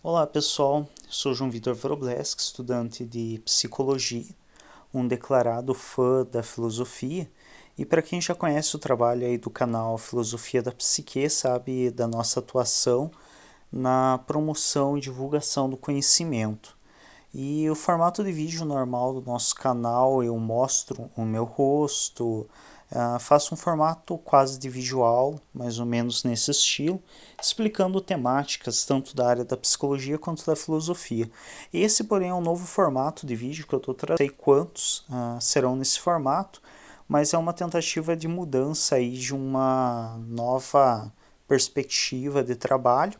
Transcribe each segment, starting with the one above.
Olá pessoal, sou João Vitor Wrobleski, estudante de Psicologia, um declarado fã da filosofia, e para quem já conhece o trabalho aí do canal Filosofia da Psique, sabe da nossa atuação na promoção e divulgação do conhecimento. E o formato de vídeo normal do nosso canal, eu mostro o meu rosto, faço um formato quase de visual, mais ou menos nesse estilo, explicando temáticas tanto da área da psicologia quanto da filosofia. Esse, porém, é um novo formato de vídeo que eu estou trazendo, não sei quantos serão nesse formato, mas é uma tentativa de mudança aí de uma nova perspectiva de trabalho.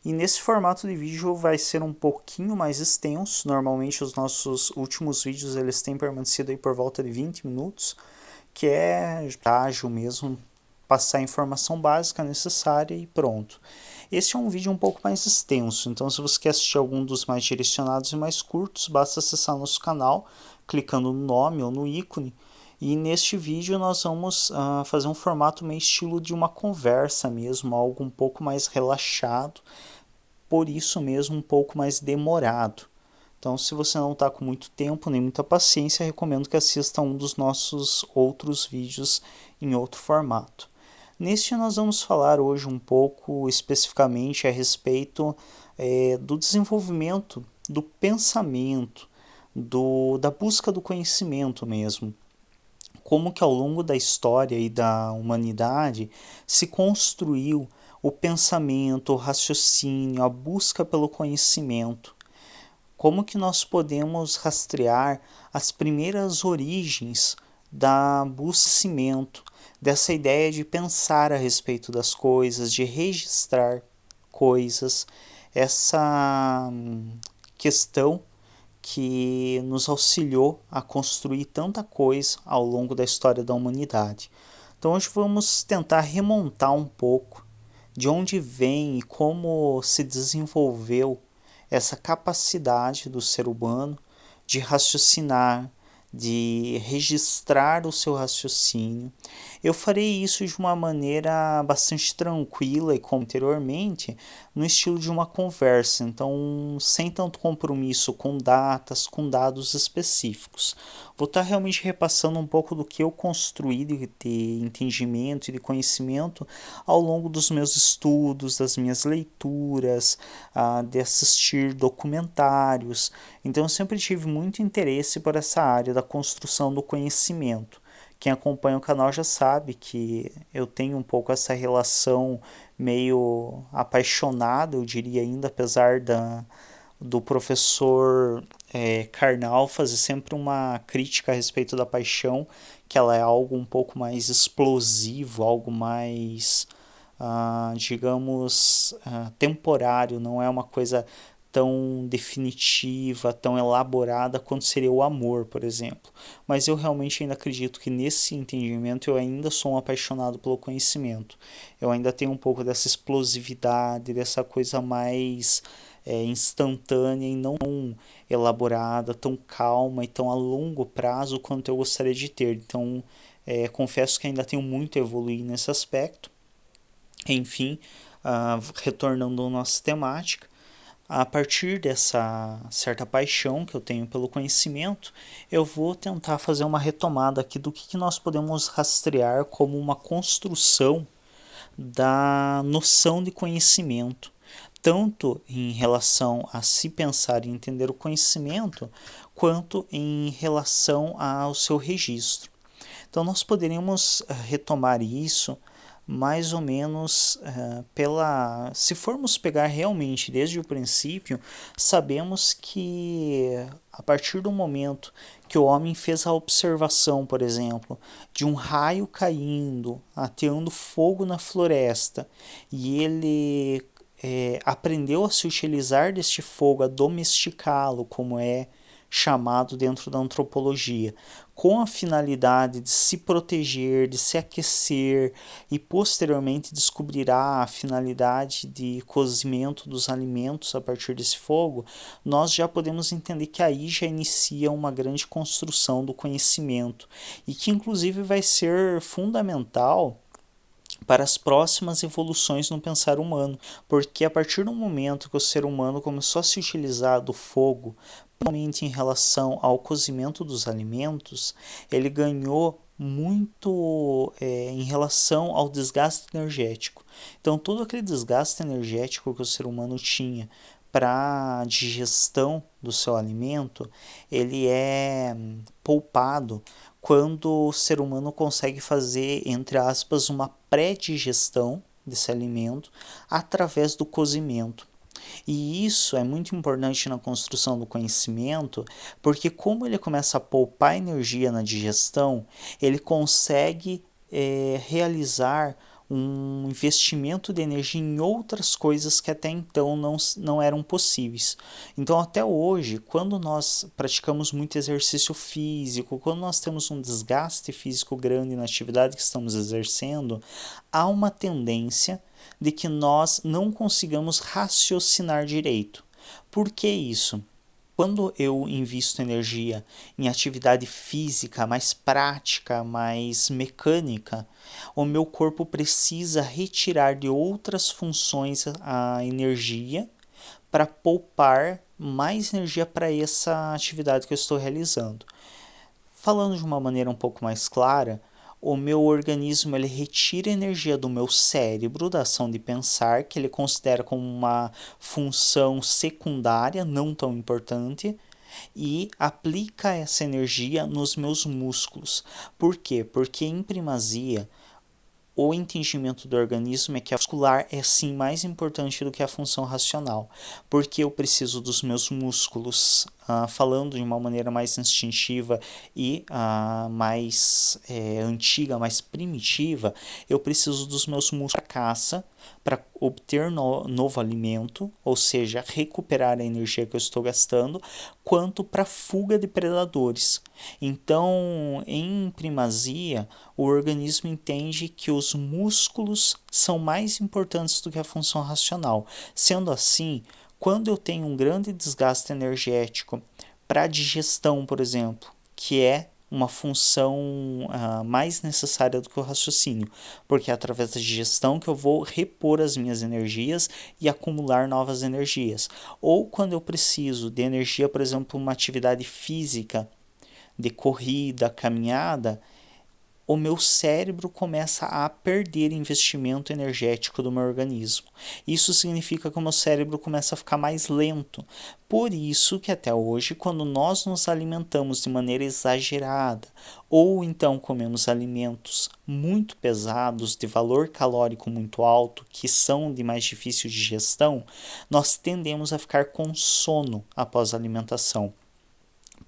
E nesse formato de vídeo vai ser um pouquinho mais extenso. Normalmente os nossos últimos vídeos eles têm permanecido aí por volta de 20 minutos, que é ágil mesmo, passar a informação básica necessária e pronto. Este é um vídeo um pouco mais extenso, então se você quer assistir algum dos mais direcionados e mais curtos, basta acessar nosso canal, clicando no nome ou no ícone. E neste vídeo nós vamos fazer um formato meio estilo de uma conversa mesmo, algo um pouco mais relaxado, por isso mesmo um pouco mais demorado. Então, se você não está com muito tempo nem muita paciência, recomendo que assista um dos nossos outros vídeos em outro formato. Neste, nós vamos falar hoje um pouco especificamente a respeito do desenvolvimento do pensamento, da busca do conhecimento mesmo. Como que ao longo da história e da humanidade se construiu o pensamento, o raciocínio, a busca pelo conhecimento. Como que nós podemos rastrear as primeiras origens da buscimento, dessa ideia de pensar a respeito das coisas, de registrar coisas, essa questão que nos auxiliou a construir tanta coisa ao longo da história da humanidade. Então hoje vamos tentar remontar um pouco de onde vem e como se desenvolveu essa capacidade do ser humano de raciocinar, de registrar o seu raciocínio. Eu farei isso de uma maneira bastante tranquila e como anteriormente, no estilo de uma conversa, então sem tanto compromisso com datas, com dados específicos. Vou estar realmente repassando um pouco do que eu construí de entendimento e de conhecimento ao longo dos meus estudos, das minhas leituras, de assistir documentários. Então eu sempre tive muito interesse por essa área da construção do conhecimento. Quem acompanha o canal já sabe que eu tenho um pouco essa relação meio apaixonada, eu diria ainda, apesar do professor Karnal fazer sempre uma crítica a respeito da paixão, que ela é algo um pouco mais explosivo, algo mais, digamos, temporário, não é uma coisa tão definitiva, tão elaborada quanto seria o amor, por exemplo. Mas eu realmente ainda acredito que nesse entendimento eu ainda sou um apaixonado pelo conhecimento. Eu ainda tenho um pouco dessa explosividade, dessa coisa mais instantânea e não tão elaborada, tão calma e tão a longo prazo quanto eu gostaria de ter. Então, confesso que ainda tenho muito a evoluir nesse aspecto. Enfim, retornando à nossa temática, a partir dessa certa paixão que eu tenho pelo conhecimento, eu vou tentar fazer uma retomada aqui do que nós podemos rastrear como uma construção da noção de conhecimento, tanto em relação a se pensar e entender o conhecimento, quanto em relação ao seu registro. Então, nós poderíamos retomar isso mais ou menos pela. Se formos pegar realmente desde o princípio, sabemos que a partir do momento que o homem fez a observação, por exemplo, de um raio caindo, ateando fogo na floresta, e ele aprendeu a se utilizar deste fogo, a domesticá-lo, como é chamado dentro da antropologia, com a finalidade de se proteger, de se aquecer e posteriormente descobrirá a finalidade de cozimento dos alimentos a partir desse fogo, nós já podemos entender que aí já inicia uma grande construção do conhecimento e que inclusive vai ser fundamental para as próximas evoluções no pensar humano, porque a partir do momento que o ser humano começou a se utilizar do fogo, principalmente em relação ao cozimento dos alimentos, ele ganhou muito em relação ao desgaste energético. Então, todo aquele desgaste energético que o ser humano tinha para a digestão do seu alimento, ele é poupado quando o ser humano consegue fazer, entre aspas, uma pré-digestão desse alimento através do cozimento. E isso é muito importante na construção do conhecimento, porque como ele começa a poupar energia na digestão, ele consegue realizar um investimento de energia em outras coisas que até então não eram possíveis. Então, até hoje, quando nós praticamos muito exercício físico, quando nós temos um desgaste físico grande na atividade que estamos exercendo, há uma tendência de que nós não consigamos raciocinar direito. Por que isso? Quando eu invisto energia em atividade física mais prática, mais mecânica, o meu corpo precisa retirar de outras funções a energia para poupar mais energia para essa atividade que eu estou realizando. Falando de uma maneira um pouco mais clara, o meu organismo ele retira energia do meu cérebro, da ação de pensar, que ele considera como uma função secundária, não tão importante, e aplica essa energia nos meus músculos. Por quê? Porque em primazia o entendimento do organismo é que a muscular é sim mais importante do que a função racional, porque eu preciso dos meus músculos, falando de uma maneira mais instintiva e mais antiga, mais primitiva, eu preciso dos meus músculos para caça, para obter novo alimento, ou seja, recuperar a energia que eu estou gastando, quanto para fuga de predadores. Então, em primazia, o organismo entende que os músculos são mais importantes do que a função racional. Sendo assim, quando eu tenho um grande desgaste energético para a digestão, por exemplo, que é uma função mais necessária do que o raciocínio, porque é através da digestão que eu vou repor as minhas energias e acumular novas energias. Ou quando eu preciso de energia, por exemplo, uma atividade física, de corrida, caminhada, o meu cérebro começa a perder investimento energético do meu organismo. Isso significa que o meu cérebro começa a ficar mais lento. Por isso que até hoje, quando nós nos alimentamos de maneira exagerada, ou então comemos alimentos muito pesados, de valor calórico muito alto, que são de mais difícil digestão, nós tendemos a ficar com sono após a alimentação,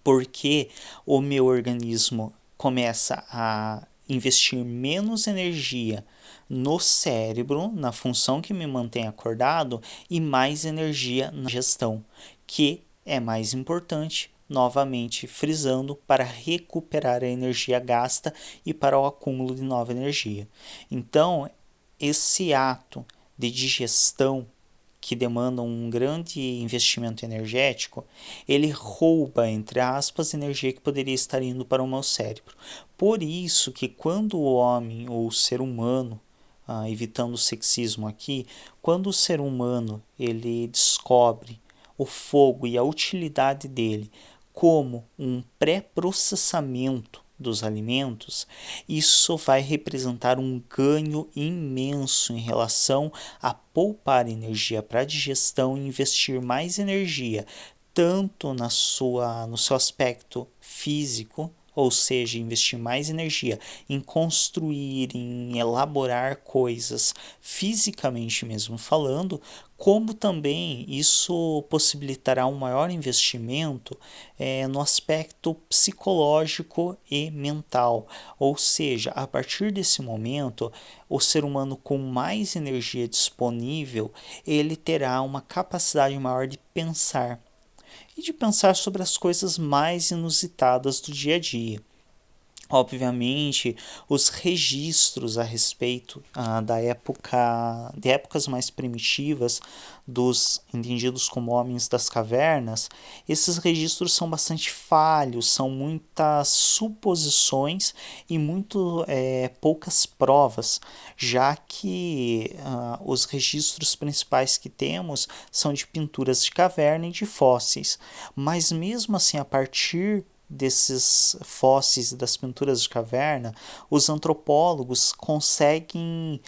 porque o meu organismo começa a investir menos energia no cérebro, na função que me mantém acordado, e mais energia na gestão, que é mais importante, novamente frisando, para recuperar a energia gasta e para o acúmulo de nova energia. Então, esse ato de digestão que demandam um grande investimento energético, ele rouba, entre aspas, energia que poderia estar indo para o meu cérebro. Por isso que quando o homem ou o ser humano, evitando o sexismo aqui, quando o ser humano ele descobre o fogo e a utilidade dele como um pré-processamento dos alimentos, isso vai representar um ganho imenso em relação a poupar energia para a digestão e investir mais energia tanto no seu aspecto físico, ou seja, investir mais energia em construir, em elaborar coisas fisicamente mesmo falando, como também isso possibilitará um maior investimento no aspecto psicológico e mental. Ou seja, a partir desse momento, o ser humano com mais energia disponível, ele terá uma capacidade maior de pensar e de pensar sobre as coisas mais inusitadas do dia a dia. Obviamente, os registros a respeito de épocas mais primitivas dos entendidos como homens das cavernas, esses registros são bastante falhos, são muitas suposições e muito poucas provas, já que os registros principais que temos são de pinturas de caverna e de fósseis. Mas mesmo assim, a partir desses fósseis e das pinturas de caverna, os antropólogos conseguem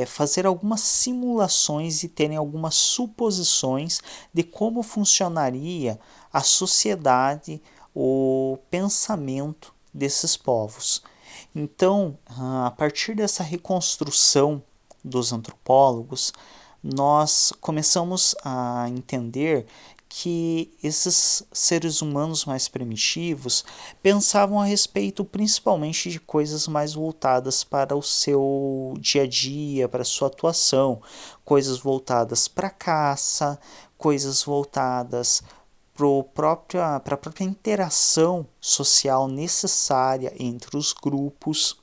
fazer algumas simulações e terem algumas suposições de como funcionaria a sociedade, o pensamento desses povos. Então, a partir dessa reconstrução dos antropólogos, nós começamos a entender que esses seres humanos mais primitivos pensavam a respeito principalmente de coisas mais voltadas para o seu dia a dia, para a sua atuação, coisas voltadas para a caça, coisas voltadas para a própria interação social necessária entre os grupos,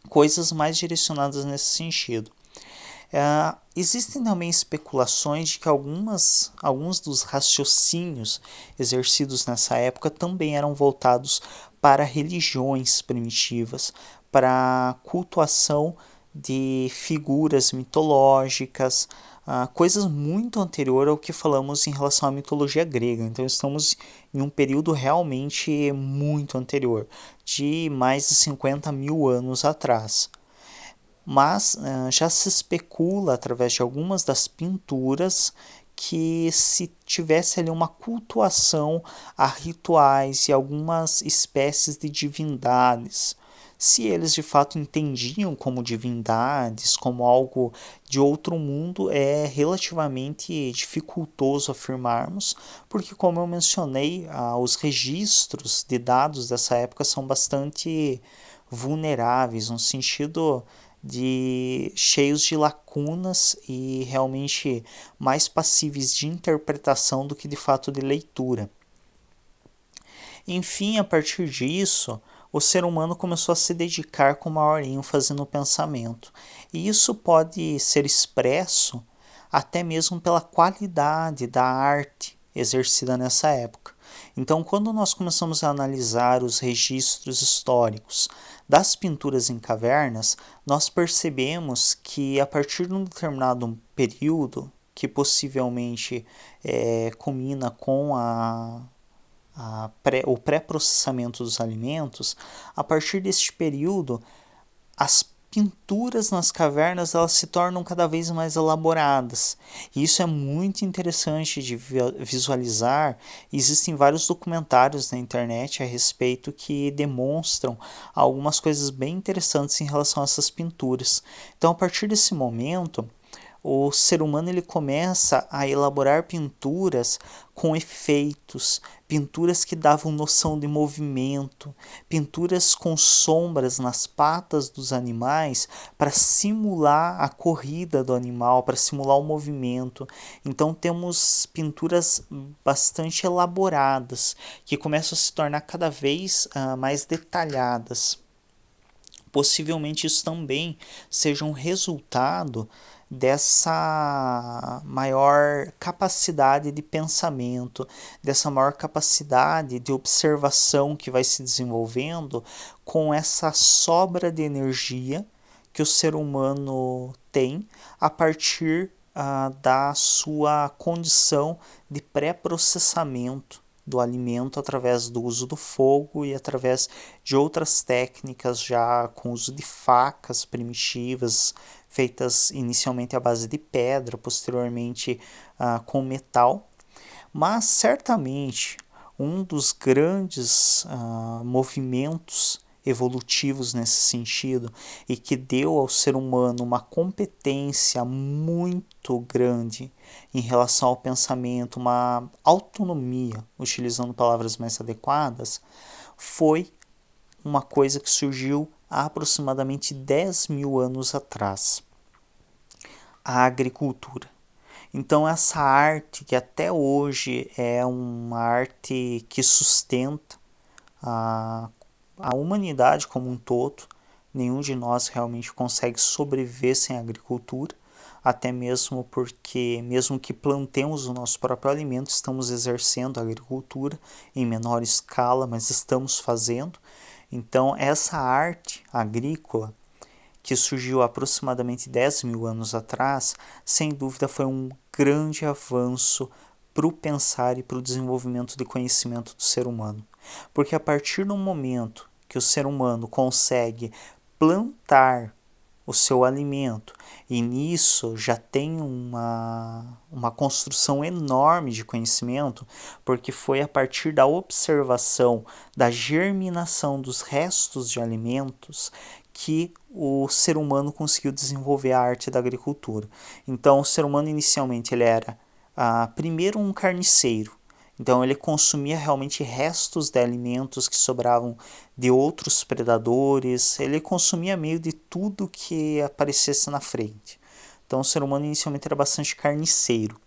coisas mais direcionadas nesse sentido. Existem também especulações de que alguns dos raciocínios exercidos nessa época também eram voltados para religiões primitivas, para a cultuação de figuras mitológicas, coisas muito anterior ao que falamos em relação à mitologia grega. Então estamos em um período realmente muito anterior, de mais de 50 mil anos atrás. Mas já se especula através de algumas das pinturas que se tivesse ali uma cultuação a rituais e algumas espécies de divindades. Se eles de fato entendiam como divindades, como algo de outro mundo, é relativamente dificultoso afirmarmos, porque, como eu mencionei, os registros de dados dessa época são bastante vulneráveis, no sentido de cheios de lacunas e realmente mais passíveis de interpretação do que de fato de leitura. Enfim, a partir disso, o ser humano começou a se dedicar com maior ênfase no pensamento. E isso pode ser expresso até mesmo pela qualidade da arte exercida nessa época. Então, quando nós começamos a analisar os registros históricos das pinturas em cavernas, nós percebemos que a partir de um determinado período, que possivelmente culmina com o pré-processamento dos alimentos, a partir deste período, as pinturas nas cavernas elas se tornam cada vez mais elaboradas. E isso é muito interessante de visualizar. Existem vários documentários na internet a respeito que demonstram algumas coisas bem interessantes em relação a essas pinturas. Então, a partir desse momento, o ser humano ele começa a elaborar pinturas com efeitos, pinturas que davam noção de movimento, pinturas com sombras nas patas dos animais para simular a corrida do animal, para simular o movimento. Então temos pinturas bastante elaboradas que começam a se tornar cada vez mais detalhadas. Possivelmente isso também seja um resultado dessa maior capacidade de pensamento, dessa maior capacidade de observação que vai se desenvolvendo com essa sobra de energia que o ser humano tem a partir da sua condição de pré-processamento do alimento através do uso do fogo e através de outras técnicas já com uso de facas primitivas feitas inicialmente à base de pedra, posteriormente com metal. Mas certamente um dos grandes movimentos evolutivos nesse sentido e que deu ao ser humano uma competência muito grande em relação ao pensamento, uma autonomia, utilizando palavras mais adequadas, foi uma coisa que surgiu há aproximadamente 10 mil anos atrás, a agricultura. Então essa arte que até hoje é uma arte que sustenta a a humanidade como um todo, nenhum de nós realmente consegue sobreviver sem a agricultura, até mesmo porque, mesmo que plantemos o nosso próprio alimento, estamos exercendo a agricultura em menor escala, mas estamos fazendo. Então, essa arte agrícola, que surgiu há aproximadamente 10 mil anos atrás, sem dúvida foi um grande avanço para o pensar e para o desenvolvimento de conhecimento do ser humano. Porque a partir do momento que o ser humano consegue plantar o seu alimento, e nisso já tem uma construção enorme de conhecimento, porque foi a partir da observação da germinação dos restos de alimentos que o ser humano conseguiu desenvolver a arte da agricultura. Então, o ser humano inicialmente ele era primeiro um carniceiro. Então ele consumia realmente restos de alimentos que sobravam de outros predadores, ele consumia meio de tudo que aparecesse na frente. Então o ser humano inicialmente era bastante carniceiro.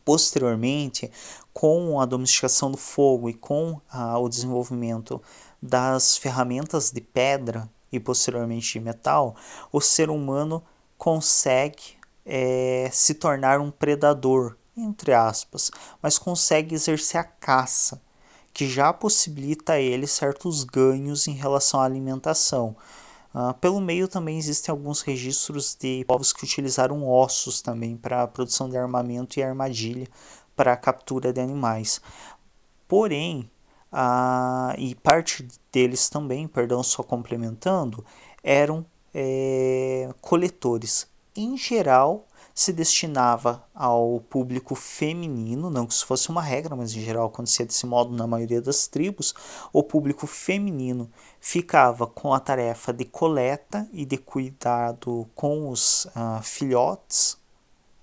Posteriormente, com a domesticação do fogo e com o desenvolvimento das ferramentas de pedra e posteriormente de metal, o ser humano consegue se tornar um predador, entre aspas, mas consegue exercer a caça, que já possibilita a ele certos ganhos em relação à alimentação. Pelo meio também existem alguns registros de povos que utilizaram ossos também para a produção de armamento e armadilha para a captura de animais. Porém, e parte deles também, perdão, só complementando, eram coletores. Em geral, se destinava ao público feminino, não que isso fosse uma regra, mas em geral acontecia desse modo na maioria das tribos. O público feminino ficava com a tarefa de coleta e de cuidado com os filhotes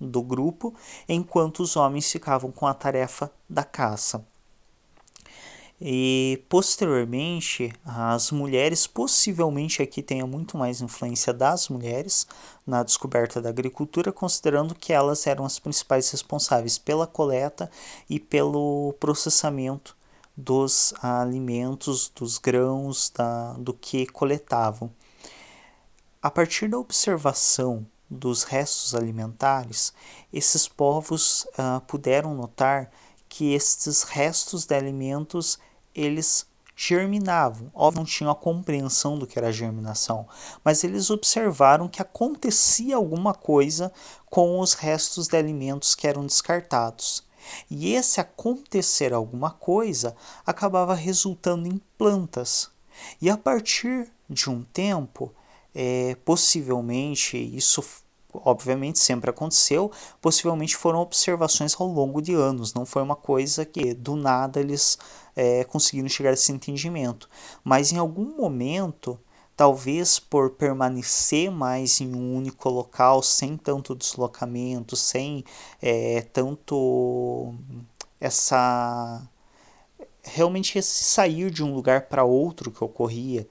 do grupo, enquanto os homens ficavam com a tarefa da caça. E posteriormente, as mulheres, possivelmente aqui tenha muito mais influência das mulheres na descoberta da agricultura, considerando que elas eram as principais responsáveis pela coleta e pelo processamento dos alimentos, dos grãos, do que coletavam. A partir da observação dos restos alimentares, esses povos puderam notar que estes restos de alimentos eles germinavam. Óbvio, não tinham a compreensão do que era germinação, mas eles observaram que acontecia alguma coisa com os restos de alimentos que eram descartados. E esse acontecer alguma coisa acabava resultando em plantas. E a partir de um tempo, possivelmente isso obviamente sempre aconteceu, possivelmente foram observações ao longo de anos, não foi uma coisa que do nada eles conseguiram chegar a esse entendimento, mas em algum momento, talvez por permanecer mais em um único local, sem tanto deslocamento, sem tanto realmente esse sair de um lugar para outro que ocorria,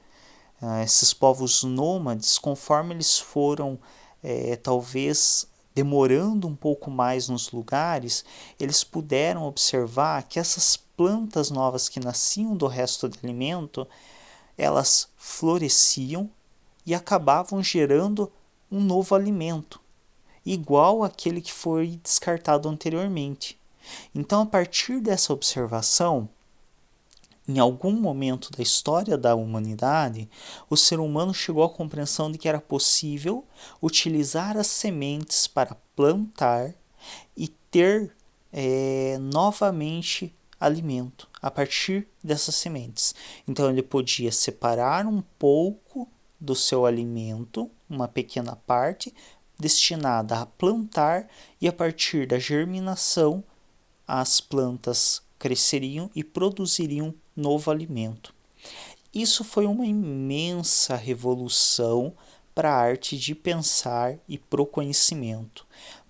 esses povos nômades, conforme eles foram talvez demorando um pouco mais nos lugares, eles puderam observar que essas plantas novas que nasciam do resto do alimento, elas floresciam e acabavam gerando um novo alimento, igual àquele que foi descartado anteriormente. Então, a partir dessa observação, em algum momento da história da humanidade, o ser humano chegou à compreensão de que era possível utilizar as sementes para plantar e ter novamente alimento a partir dessas sementes. Então ele podia separar um pouco do seu alimento, uma pequena parte, destinada a plantar, e a partir da germinação as plantas cresceriam e produziriam novo alimento. Isso foi uma imensa revolução para a arte de pensar e para o conhecimento.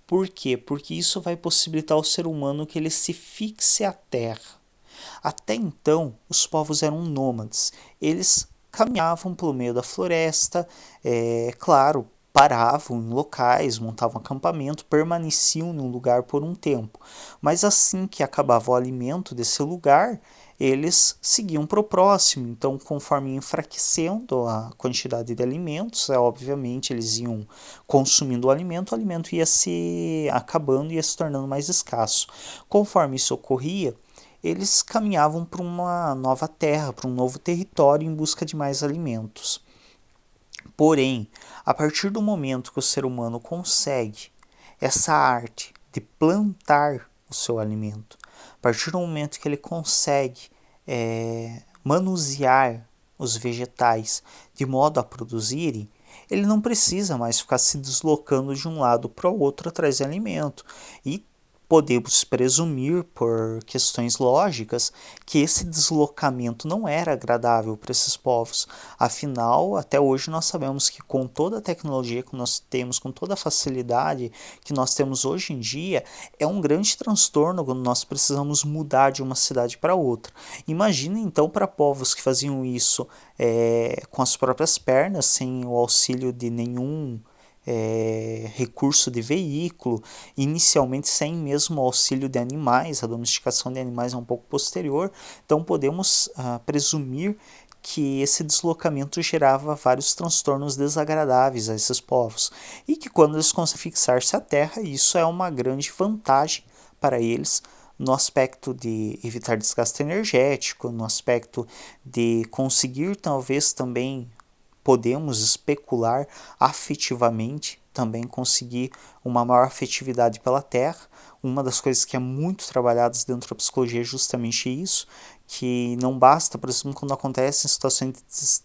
Por quê? Porque isso vai possibilitar ao ser humano que ele se fixe à terra. Até então, os povos eram nômades. Eles caminhavam pelo meio da floresta, claro, paravam em locais, montavam acampamento, permaneciam num lugar por um tempo. Mas assim que acabava o alimento desse lugar, eles seguiam para o próximo. Então, conforme ia enfraquecendo a quantidade de alimentos, obviamente eles iam consumindo o alimento ia se acabando e ia se tornando mais escasso. Conforme isso ocorria, eles caminhavam para uma nova terra, para um novo território em busca de mais alimentos. Porém, a partir do momento que o ser humano consegue essa arte de plantar o seu alimento, a partir do momento que ele consegue manusear os vegetais de modo a produzirem, ele não precisa mais ficar se deslocando de um lado para o outro atrás de alimento. E podemos presumir, por questões lógicas, que esse deslocamento não era agradável para esses povos. Afinal, até hoje nós sabemos que com toda a tecnologia que nós temos, com toda a facilidade que nós temos hoje em dia, é um grande transtorno quando nós precisamos mudar de uma cidade para outra. Imagina então para povos que faziam isso com as próprias pernas, sem o auxílio de nenhum recurso de veículo, inicialmente sem mesmo auxílio de animais. A domesticação de animais é um pouco posterior, então podemos presumir que esse deslocamento gerava vários transtornos desagradáveis a esses povos, e que quando eles conseguem fixar-se à terra, isso é uma grande vantagem para eles, no aspecto de evitar desgaste energético, no aspecto de conseguir talvez também, podemos especular afetivamente, também conseguir uma maior afetividade pela terra. Uma das coisas que é muito trabalhadas dentro da psicologia é justamente isso, que não basta, por exemplo, quando acontecem situações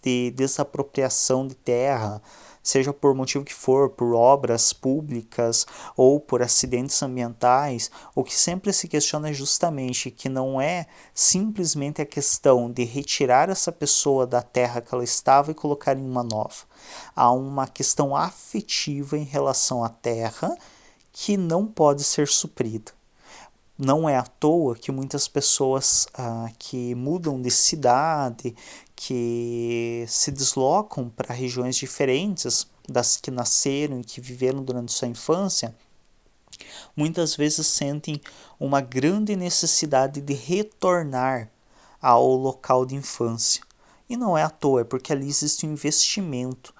de desapropriação de terra, seja por motivo que for, por obras públicas ou por acidentes ambientais, o que sempre se questiona é justamente que não é simplesmente a questão de retirar essa pessoa da terra que ela estava e colocar em uma nova. Há uma questão afetiva em relação à terra que não pode ser suprida. Não é à toa que muitas pessoas que mudam de cidade, que se deslocam para regiões diferentes das que nasceram e que viveram durante sua infância, muitas vezes sentem uma grande necessidade de retornar ao local de infância. E não é à toa, é porque ali existe um investimento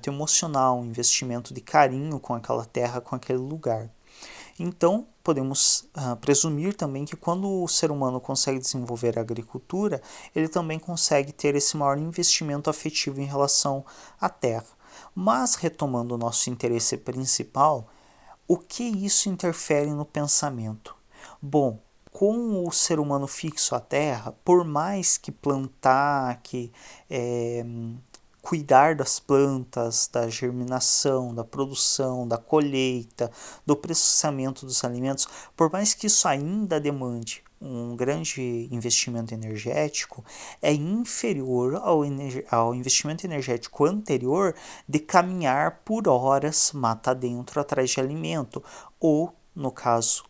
emocional, um investimento de carinho com aquela terra, com aquele lugar. Então, podemos presumir também que quando o ser humano consegue desenvolver a agricultura, ele também consegue ter esse maior investimento afetivo em relação à terra. Mas, retomando o nosso interesse principal, o que isso interfere no pensamento? Bom, com o ser humano fixo à terra, por mais que plantar, que cuidar das plantas, da germinação, da produção, da colheita, do processamento dos alimentos, por mais que isso ainda demande um grande investimento energético, é inferior ao investimento energético anterior de caminhar por horas mata dentro atrás de alimento, ou no caso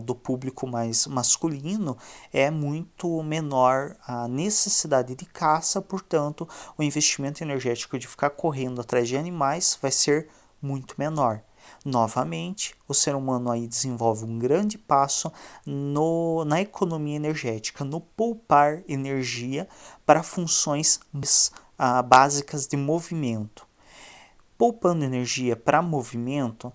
do público mais masculino, é muito menor a necessidade de caça, portanto, o investimento energético de ficar correndo atrás de animais vai ser muito menor. Novamente, o ser humano aí desenvolve um grande passo na economia energética, no poupar energia para funções básicas de movimento. Poupando energia para movimento,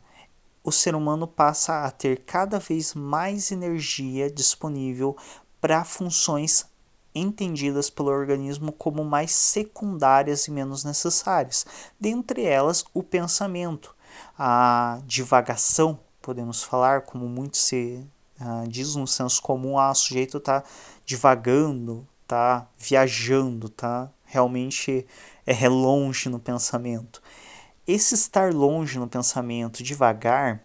o ser humano passa a ter cada vez mais energia disponível para funções entendidas pelo organismo como mais secundárias e menos necessárias. Dentre elas, o pensamento, a divagação, podemos falar, como muito se diz no senso comum, o sujeito está divagando, está viajando, está realmente longe no pensamento. Esse estar longe no pensamento, devagar,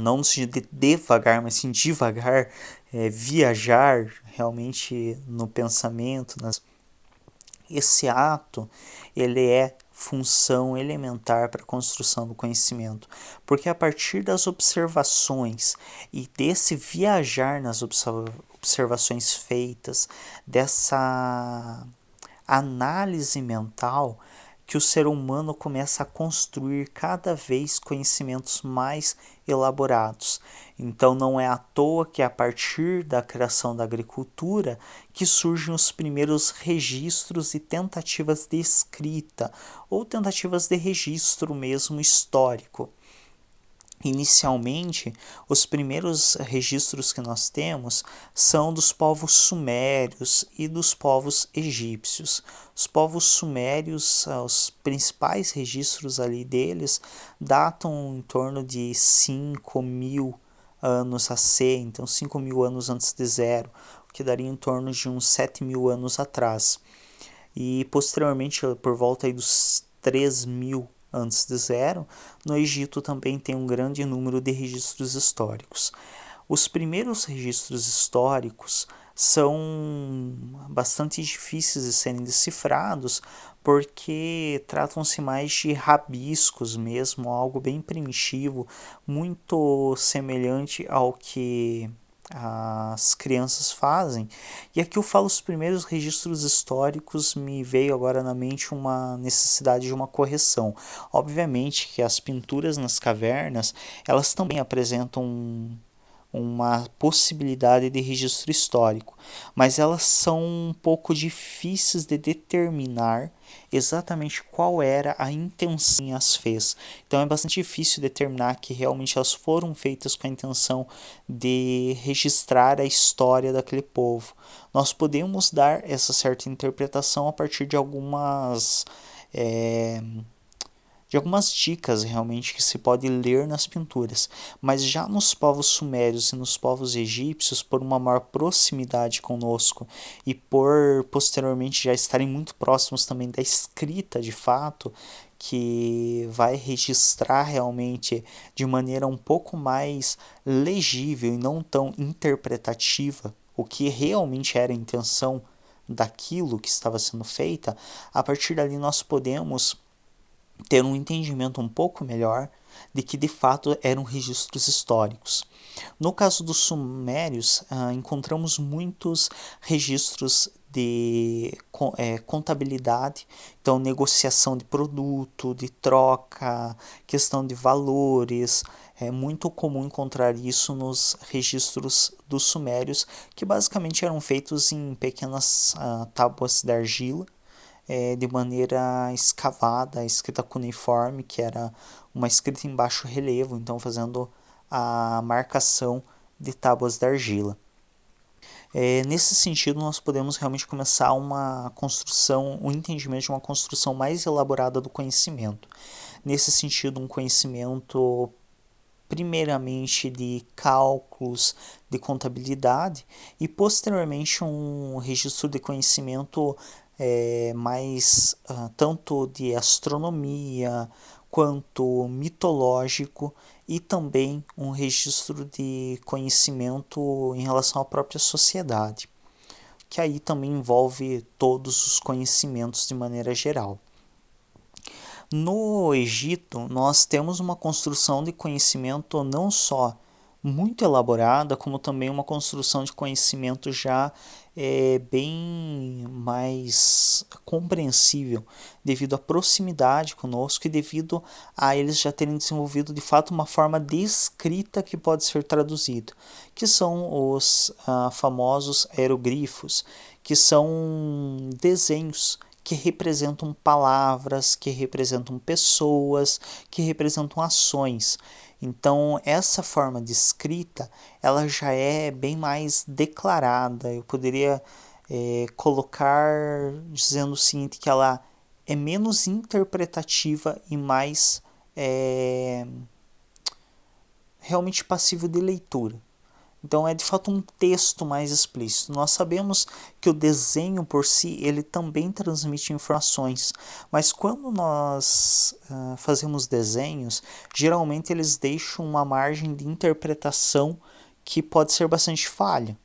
não no sentido de devagar, mas sim devagar, viajar realmente no pensamento, esse ato, ele é função elementar para a construção do conhecimento, porque a partir das observações e desse viajar nas observações feitas, dessa análise mental, que o ser humano começa a construir cada vez conhecimentos mais elaborados. Então não é à toa que a partir da criação da agricultura que surgem os primeiros registros e tentativas de escrita ou tentativas de registro mesmo histórico. Inicialmente, os primeiros registros que nós temos são dos povos sumérios e dos povos egípcios. Os povos sumérios, os principais registros ali deles datam em torno de 5.000 anos AC, então 5.000 anos antes de zero, o que daria em torno de uns 7.000 anos atrás. E posteriormente, por volta aí dos 3.000 antes de zero, no Egito também tem um grande número de registros históricos. Os primeiros registros históricos são bastante difíceis de serem decifrados porque tratam-se mais de rabiscos mesmo, algo bem primitivo, muito semelhante ao que as crianças fazem. E aqui eu falo os primeiros registros históricos, me veio agora na mente uma necessidade de uma correção. Obviamente que as pinturas nas cavernas, elas também apresentam uma possibilidade de registro histórico, mas elas são um pouco difíceis de determinar exatamente qual era a intenção que as fez. Então é bastante difícil determinar que realmente elas foram feitas com a intenção de registrar a história daquele povo. Nós podemos dar essa certa interpretação a partir de algumas dicas realmente que se pode ler nas pinturas, mas já nos povos sumérios e nos povos egípcios, por uma maior proximidade conosco e por posteriormente já estarem muito próximos também da escrita de fato, que vai registrar realmente de maneira um pouco mais legível e não tão interpretativa o que realmente era a intenção daquilo que estava sendo feita. A partir dali nós podemos ter um entendimento um pouco melhor de que de fato eram registros históricos. No caso dos sumérios, encontramos muitos registros de contabilidade, então negociação de produto, de troca, questão de valores. É muito comum encontrar isso nos registros dos sumérios, que basicamente eram feitos em pequenas tábuas de argila, de maneira escavada, escrita cuneiforme, que era uma escrita em baixo relevo, então fazendo a marcação de tábuas de argila. Nesse sentido, nós podemos realmente começar uma construção, um entendimento de uma construção mais elaborada do conhecimento. Nesse sentido, um conhecimento primeiramente de cálculos, de contabilidade e posteriormente um registro de conhecimento mais tanto de astronomia quanto mitológico e também um registro de conhecimento em relação à própria sociedade, que aí também envolve todos os conhecimentos de maneira geral. No Egito, nós temos uma construção de conhecimento não só muito elaborada, como também uma construção de conhecimento já bem mais compreensível, devido à proximidade conosco e devido a eles já terem desenvolvido de fato uma forma de escrita que pode ser traduzida, que são os famosos aeroglifos, que são desenhos que representam palavras, que representam pessoas, que representam ações. Então, essa forma de escrita, ela já é bem mais declarada. Eu poderia colocar dizendo o seguinte, que ela é menos interpretativa e mais realmente passível de leitura. Então é de fato um texto mais explícito. Nós sabemos que o desenho por si ele também transmite informações, mas quando nós fazemos desenhos, geralmente eles deixam uma margem de interpretação que pode ser bastante falha.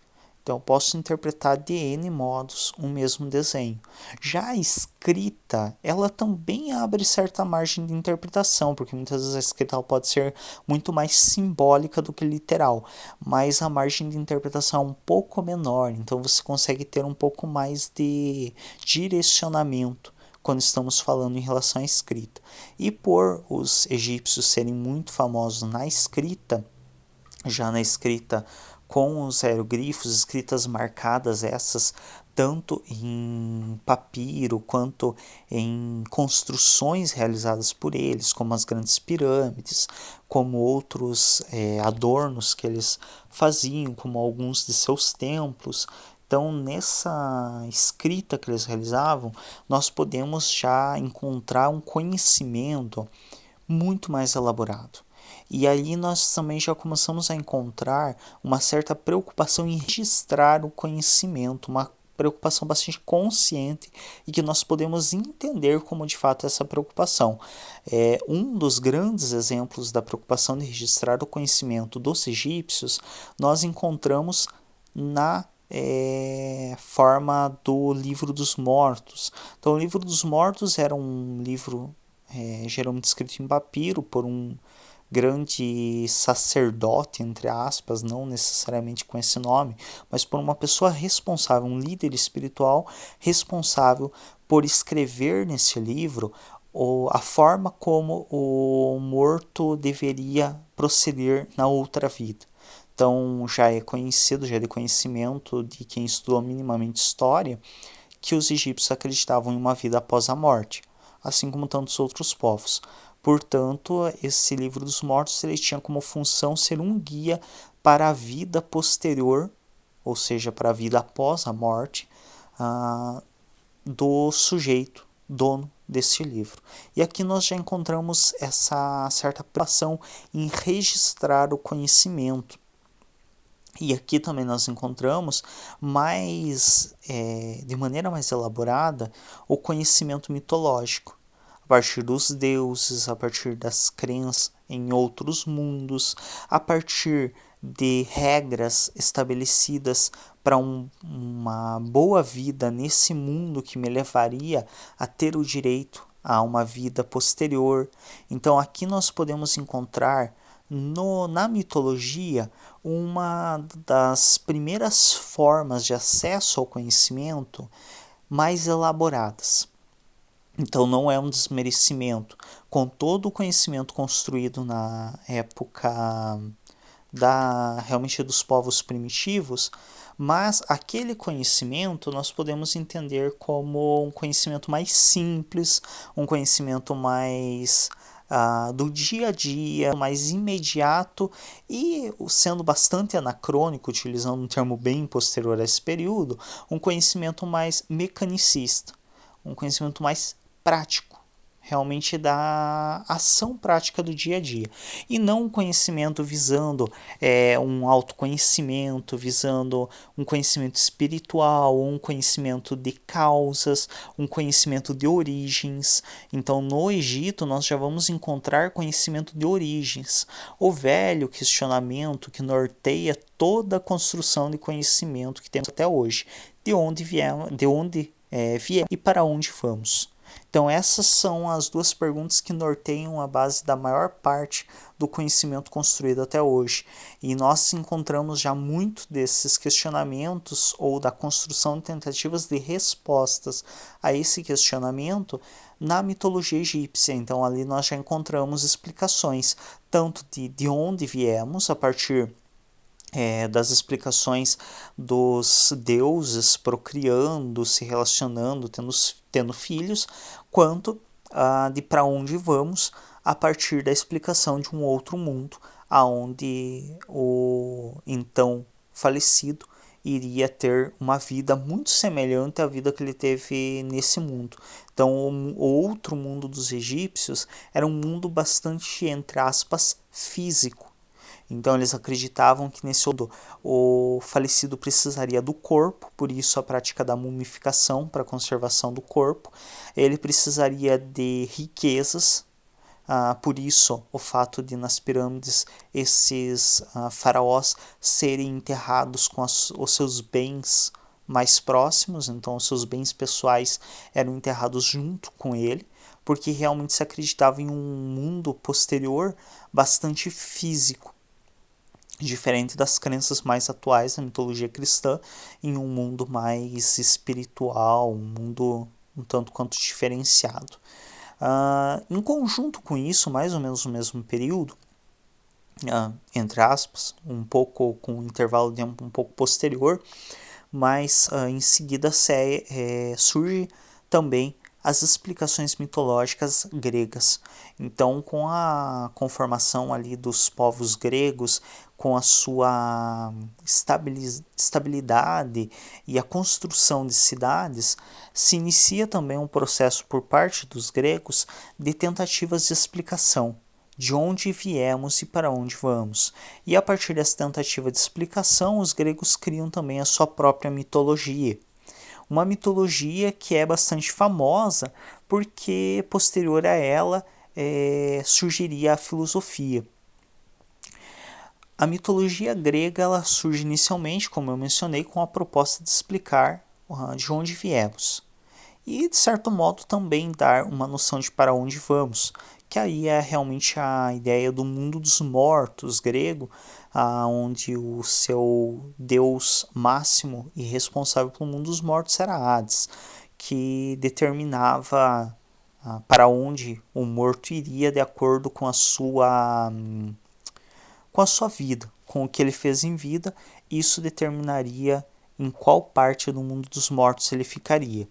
Então eu posso interpretar de N modos um mesmo desenho. Já a escrita, ela também abre certa margem de interpretação, porque muitas vezes a escrita pode ser muito mais simbólica do que literal, mas a margem de interpretação é um pouco menor, então você consegue ter um pouco mais de direcionamento quando estamos falando em relação à escrita. E por os egípcios serem muito famosos na escrita, já na escrita com os aerogrifos, escritas marcadas essas, tanto em papiro quanto em construções realizadas por eles, como as grandes pirâmides, como outros adornos que eles faziam, como alguns de seus templos. Então, nessa escrita que eles realizavam, nós podemos já encontrar um conhecimento muito mais elaborado. E aí nós também já começamos a encontrar uma certa preocupação em registrar o conhecimento, uma preocupação bastante consciente e que nós podemos entender como de fato é essa preocupação. Um dos grandes exemplos da preocupação de registrar o conhecimento dos egípcios nós encontramos na forma do Livro dos Mortos. Então, o Livro dos Mortos era um livro geralmente escrito em papiro por um grande sacerdote, entre aspas, não necessariamente com esse nome, mas por uma pessoa responsável, um líder espiritual responsável por escrever nesse livro a forma como o morto deveria proceder na outra vida. Então já é conhecido, já é de conhecimento de quem estudou minimamente história, que os egípcios acreditavam em uma vida após a morte, assim como tantos outros povos. Portanto, esse livro dos mortos ele tinha como função ser um guia para a vida posterior, ou seja, para a vida após a morte, do sujeito, dono desse livro. E aqui nós já encontramos essa certa preocupação em registrar o conhecimento. E aqui também nós encontramos de maneira mais elaborada o conhecimento mitológico, a partir dos deuses, a partir das crenças em outros mundos, a partir de regras estabelecidas para uma boa vida nesse mundo que me levaria a ter o direito a uma vida posterior. Então aqui nós podemos encontrar na mitologia uma das primeiras formas de acesso ao conhecimento mais elaboradas. Então não é um desmerecimento. Com todo o conhecimento construído na época realmente dos povos primitivos, mas aquele conhecimento nós podemos entender como um conhecimento mais simples, um conhecimento mais do dia a dia, mais imediato e sendo bastante anacrônico, utilizando um termo bem posterior a esse período, um conhecimento mais mecanicista, um conhecimento mais prático, realmente da ação prática do dia a dia, e não um conhecimento visando um autoconhecimento, visando um conhecimento espiritual, um conhecimento de causas, um conhecimento de origens. Então no Egito nós já vamos encontrar conhecimento de origens, o velho questionamento que norteia toda a construção de conhecimento que temos até hoje, de onde viemos e para onde vamos. Então essas são as duas perguntas que norteiam a base da maior parte do conhecimento construído até hoje. E nós encontramos já muito desses questionamentos ou da construção de tentativas de respostas a esse questionamento na mitologia egípcia. Então ali nós já encontramos explicações tanto de onde viemos a partir das explicações dos deuses procriando, se relacionando, tendo filhos, quanto de para onde vamos a partir da explicação de um outro mundo, aonde o então falecido iria ter uma vida muito semelhante à vida que ele teve nesse mundo. Então, o outro mundo dos egípcios era um mundo bastante, entre aspas, físico. Então eles acreditavam que nesse mundo o falecido precisaria do corpo, por isso a prática da mumificação para a conservação do corpo. Ele precisaria de riquezas, por isso o fato de nas pirâmides esses faraós serem enterrados com os seus bens mais próximos, então os seus bens pessoais eram enterrados junto com ele, porque realmente se acreditava em um mundo posterior bastante físico, diferente das crenças mais atuais da mitologia cristã, em um mundo mais espiritual, um mundo um tanto quanto diferenciado. Em conjunto com isso, mais ou menos no mesmo período, entre aspas, um pouco com um intervalo de tempo um pouco posterior, mas em seguida surge também as explicações mitológicas gregas. Então, com a conformação ali dos povos gregos, com a sua estabilidade e a construção de cidades, se inicia também um processo por parte dos gregos de tentativas de explicação de onde viemos e para onde vamos. E a partir dessa tentativa de explicação, os gregos criam também a sua própria mitologia. Uma mitologia que é bastante famosa porque posterior a ela surgiria a filosofia. A mitologia grega ela surge inicialmente, como eu mencionei, com a proposta de explicar de onde viemos. E, de certo modo, também dar uma noção de para onde vamos, que aí é realmente a ideia do mundo dos mortos grego, onde o seu deus máximo e responsável pelo mundo dos mortos era Hades, que determinava para onde o morto iria de acordo com com a sua vida, com o que ele fez em vida. Isso determinaria em qual parte do mundo dos mortos ele ficaria.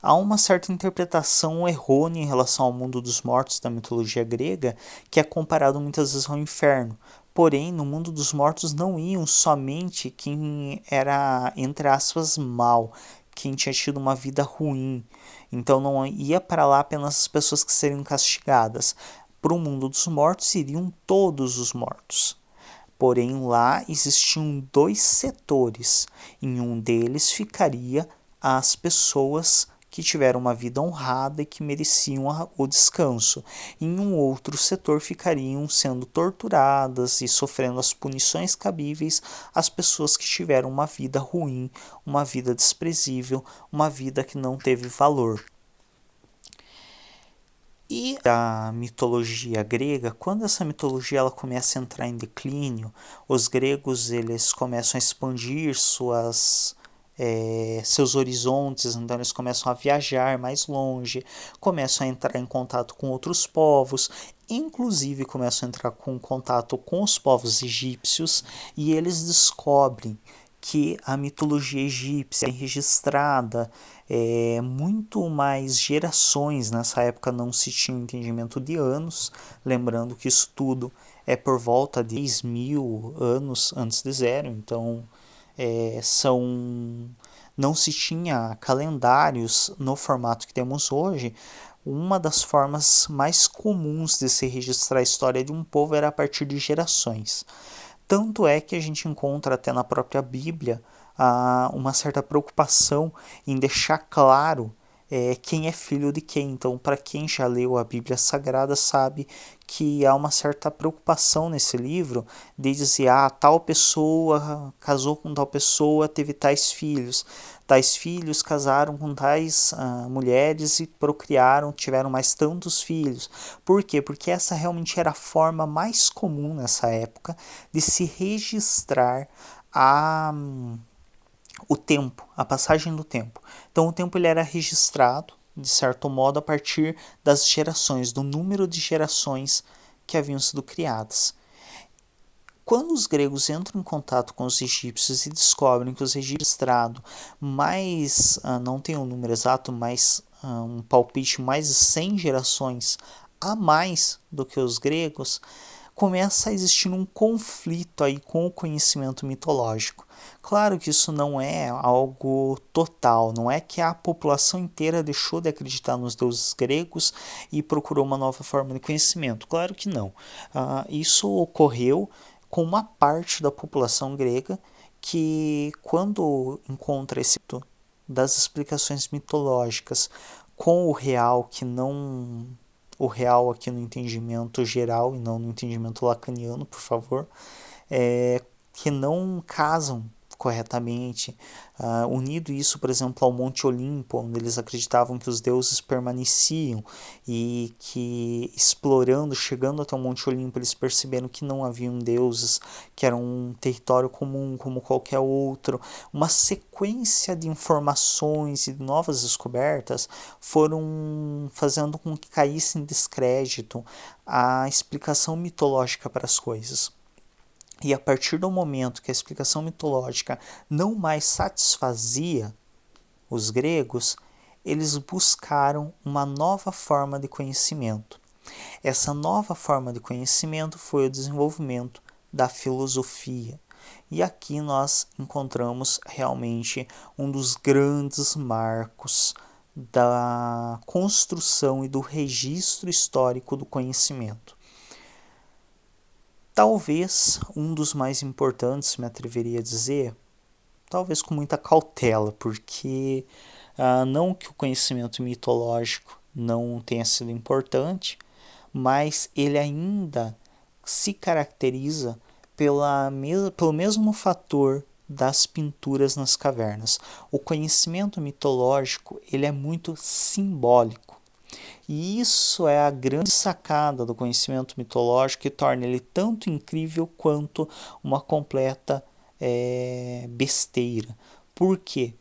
Há uma certa interpretação errônea em relação ao mundo dos mortos da mitologia grega, que é comparado muitas vezes ao inferno. Porém, no mundo dos mortos não iam somente quem era, entre aspas, mal, quem tinha tido uma vida ruim. Então não ia para lá apenas as pessoas que seriam castigadas. Para o mundo dos mortos iriam todos os mortos. Porém, lá existiam dois setores. Em um deles ficaria as pessoas que tiveram uma vida honrada e que mereciam o descanso. Em um outro setor ficariam sendo torturadas e sofrendo as punições cabíveis as pessoas que tiveram uma vida ruim, uma vida desprezível, uma vida que não teve valor. E a mitologia grega, quando essa mitologia ela começa a entrar em declínio, os gregos eles começam a expandir seus horizontes, então eles começam a viajar mais longe, começam a entrar em contato com outros povos, inclusive começam a entrar em contato com os povos egípcios, e eles descobrem que a mitologia egípcia é registrada muito mais gerações. Nessa época não se tinha um entendimento de anos, lembrando que isso tudo é por volta de 10.000 anos antes de zero, então não se tinha calendários no formato que temos hoje. Uma das formas mais comuns de se registrar a história de um povo era a partir de gerações. Tanto é que a gente encontra até na própria Bíblia uma certa preocupação em deixar claro quem é filho de quem. Então, para quem já leu a Bíblia Sagrada, sabe que há uma certa preocupação nesse livro de dizer, tal pessoa casou com tal pessoa, teve tais filhos casaram com tais mulheres e procriaram, tiveram mais tantos filhos. Por quê? Porque essa realmente era a forma mais comum nessa época de se registrar o tempo, a passagem do tempo. Então o tempo ele era registrado, de certo modo, a partir das gerações, do número de gerações que haviam sido criadas. Quando os gregos entram em contato com os egípcios e descobrem que os registrados não tem um número exato, mas um palpite, mais de 100 gerações a mais do que os gregos, começa a existir um conflito aí com o conhecimento mitológico. Claro que isso não é algo total, não é que a população inteira deixou de acreditar nos deuses gregos e procurou uma nova forma de conhecimento. Claro que não. Isso ocorreu com uma parte da população grega que, quando encontra esse das explicações mitológicas com o real, que não o real aqui no entendimento geral e não no entendimento lacaniano, por favor, que não casam corretamente, unido isso, por exemplo, ao Monte Olimpo, onde eles acreditavam que os deuses permaneciam e que explorando, chegando até o Monte Olimpo, eles perceberam que não haviam deuses, que era um território comum como qualquer outro. Uma sequência de informações e novas descobertas foram fazendo com que caísse em descrédito a explicação mitológica para as coisas. E a partir do momento que a explicação mitológica não mais satisfazia os gregos, eles buscaram uma nova forma de conhecimento. Essa nova forma de conhecimento foi o desenvolvimento da filosofia. E aqui nós encontramos realmente um dos grandes marcos da construção e do registro histórico do conhecimento. Talvez um dos mais importantes, me atreveria a dizer, talvez com muita cautela, porque não que o conhecimento mitológico não tenha sido importante, mas ele ainda se caracteriza pelo mesmo fator das pinturas nas cavernas. O conhecimento mitológico ele é muito simbólico. E isso é a grande sacada do conhecimento mitológico que torna ele tanto incrível quanto uma completa besteira. Por quê?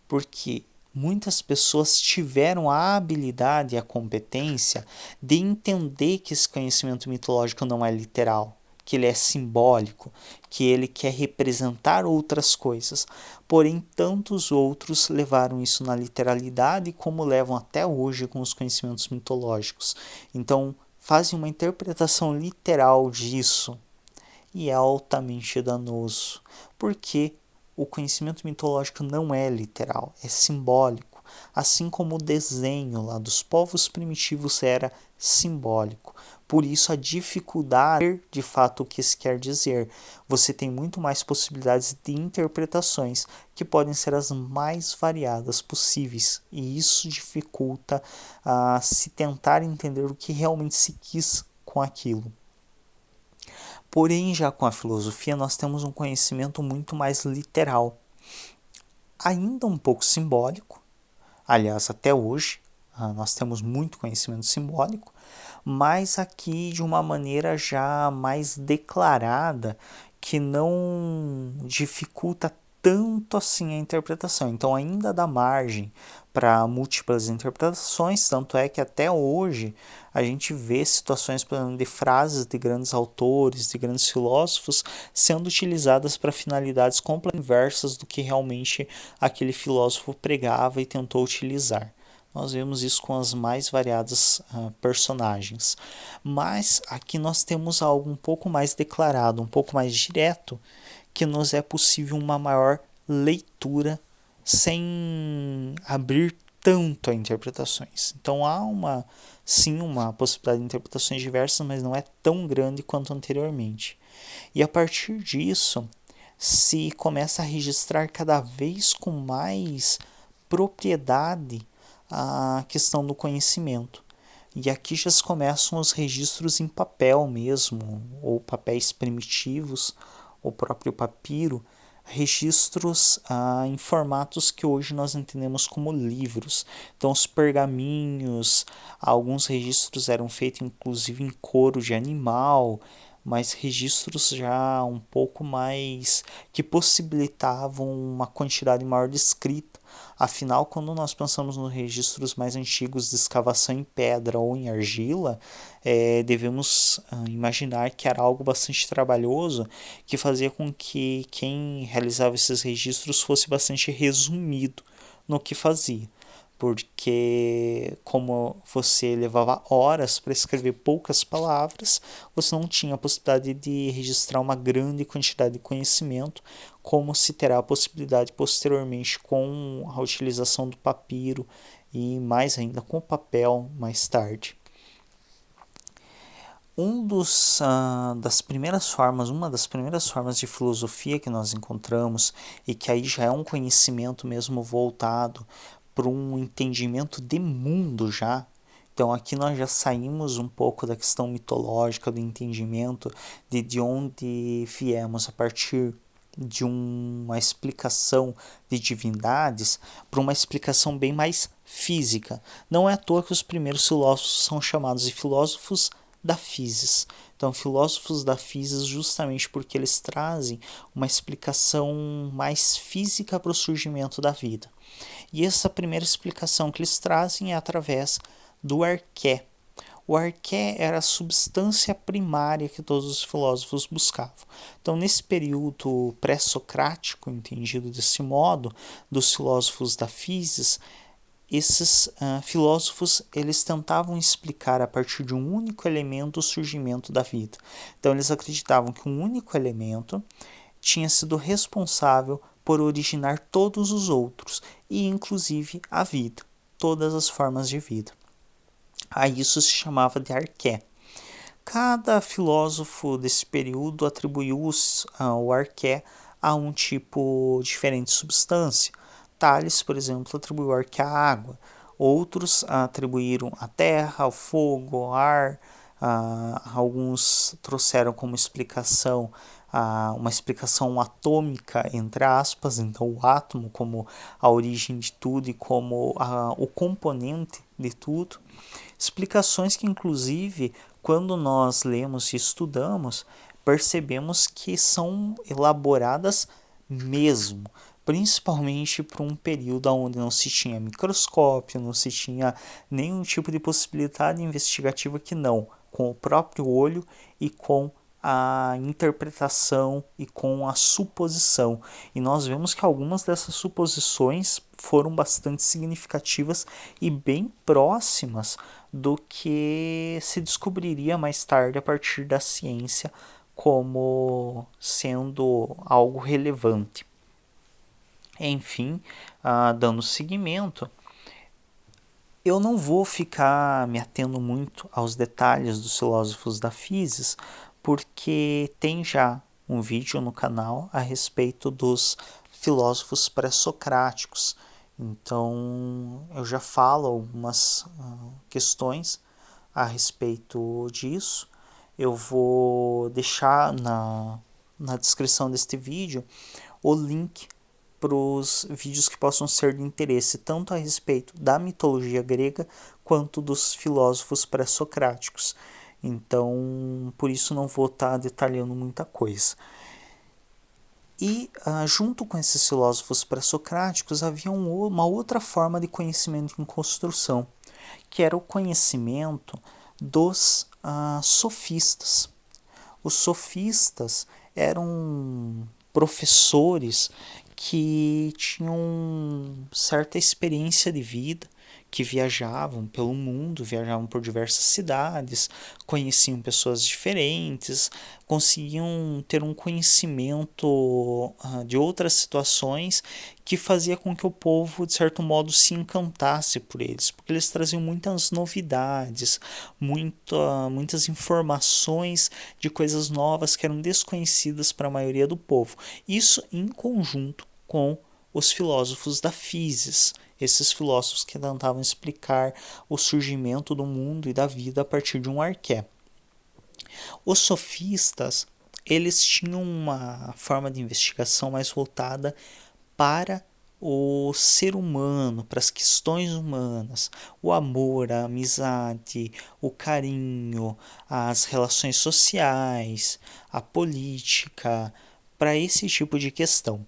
Porque muitas pessoas tiveram a habilidade e a competência de entender que esse conhecimento mitológico não é literal, que ele é simbólico, que ele quer representar outras coisas. Porém, tantos outros levaram isso na literalidade, como levam até hoje com os conhecimentos mitológicos. Então, fazem uma interpretação literal disso e é altamente danoso, porque o conhecimento mitológico não é literal, é simbólico, assim como o desenho lá dos povos primitivos era simbólico. Por isso a dificuldade de fato o que se quer dizer. Você tem muito mais possibilidades de interpretações que podem ser as mais variadas possíveis, e isso dificulta se tentar entender o que realmente se quis com aquilo. Porém, já com a filosofia, nós temos um conhecimento muito mais literal, ainda um pouco simbólico. Aliás, até hoje, nós temos muito conhecimento simbólico, mas aqui de uma maneira já mais declarada, que não dificulta tanto assim a interpretação. Então ainda dá margem para múltiplas interpretações, tanto é que até hoje a gente vê situações, por exemplo, de frases de grandes autores, de grandes filósofos, sendo utilizadas para finalidades completamente inversas do que realmente aquele filósofo pregava e tentou utilizar. Nós vemos isso com as mais variadas personagens. Mas aqui nós temos algo um pouco mais declarado, um pouco mais direto, que nos é possível uma maior leitura sem abrir tanto a interpretações. Então há sim uma possibilidade de interpretações diversas, mas não é tão grande quanto anteriormente. E a partir disso se começa a registrar cada vez com mais propriedade a questão do conhecimento. E aqui já se começam os registros em papel mesmo, ou papéis primitivos, o próprio papiro, registros em formatos que hoje nós entendemos como livros. Então, os pergaminhos, alguns registros eram feitos inclusive em couro de animal, mas registros já um pouco mais que possibilitavam uma quantidade maior de escrita. Afinal, quando nós pensamos nos registros mais antigos de escavação em pedra ou em argila, devemos imaginar que era algo bastante trabalhoso, que fazia com que quem realizava esses registros fosse bastante resumido no que fazia. Porque, como você levava horas para escrever poucas palavras, você não tinha a possibilidade de registrar uma grande quantidade de conhecimento, como se terá a possibilidade posteriormente com a utilização do papiro e mais ainda com o papel mais tarde. Uma das primeiras formas de filosofia que nós encontramos, e que aí já é um conhecimento mesmo voltado para um entendimento de mundo já. Então aqui nós já saímos um pouco da questão mitológica, do entendimento de onde viemos a partir de uma explicação de divindades para uma explicação bem mais física. Não é à toa que os primeiros filósofos são chamados de filósofos da physis. Então, filósofos da physis justamente porque eles trazem uma explicação mais física para o surgimento da vida. E essa primeira explicação que eles trazem é através do arqué. O arqué era a substância primária que todos os filósofos buscavam. Então, nesse período pré-socrático, entendido desse modo, dos filósofos da physis, esses filósofos eles tentavam explicar a partir de um único elemento o surgimento da vida. Então, eles acreditavam que um único elemento tinha sido responsável por originar todos os outros, e inclusive a vida, todas as formas de vida. A isso se chamava de arqué. Cada filósofo desse período atribuiu o arqué a um tipo diferente de substância. Tales, por exemplo, atribuiu o arqué à água. Outros atribuíram à terra, ao fogo, ao ar. Alguns trouxeram como explicação uma explicação atômica, entre aspas, então o átomo como a origem de tudo e como o componente de tudo. Explicações que, inclusive, quando nós lemos e estudamos, percebemos que são elaboradas mesmo, principalmente para um período onde não se tinha microscópio, não se tinha nenhum tipo de possibilidade investigativa que não, com o próprio olho e com a interpretação e com a suposição. E nós vemos que algumas dessas suposições foram bastante significativas e bem próximas do que se descobriria mais tarde a partir da ciência como sendo algo relevante. Enfim, dando seguimento, eu não vou ficar me atendo muito aos detalhes dos filósofos da physis, porque tem já um vídeo no canal a respeito dos filósofos pré-socráticos. Então, eu já falo algumas questões a respeito disso. Eu vou deixar na descrição deste vídeo o link para os vídeos que possam ser de interesse tanto a respeito da mitologia grega quanto dos filósofos pré-socráticos. Então, por isso não vou estar detalhando muita coisa. E junto com esses filósofos pré-socráticos havia uma outra forma de conhecimento em construção, que era o conhecimento dos sofistas. Os sofistas eram professores que tinham certa experiência de vida, que viajavam pelo mundo, viajavam por diversas cidades, conheciam pessoas diferentes, conseguiam ter um conhecimento de outras situações que fazia com que o povo, de certo modo, se encantasse por eles, porque eles traziam muitas novidades, muitas informações de coisas novas que eram desconhecidas para a maioria do povo. Isso em conjunto com os filósofos da physis, esses filósofos que tentavam explicar o surgimento do mundo e da vida a partir de um arqué. Os sofistas, eles tinham uma forma de investigação mais voltada para o ser humano, para as questões humanas, o amor, a amizade, o carinho, as relações sociais, a política, para esse tipo de questão.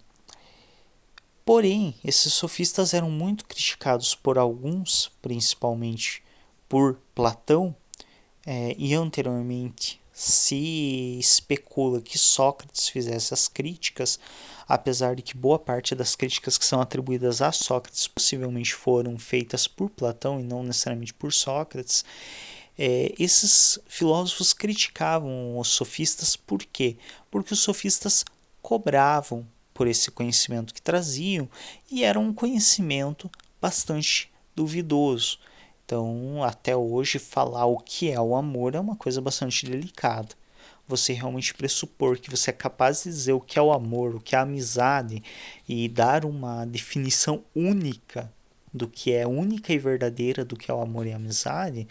Porém, esses sofistas eram muito criticados por alguns, principalmente por Platão, e anteriormente se especula que Sócrates fizesse as críticas, apesar de que boa parte das críticas que são atribuídas a Sócrates possivelmente foram feitas por Platão e não necessariamente por Sócrates. Esses filósofos criticavam os sofistas por quê? Porque os sofistas cobravam por esse conhecimento que traziam e era um conhecimento bastante duvidoso. Então, até hoje, falar o que é o amor é uma coisa bastante delicada. Você realmente pressupor que você é capaz de dizer o que é o amor, o que é a amizade e dar uma definição única do que é única e verdadeira do que é o amor e a amizade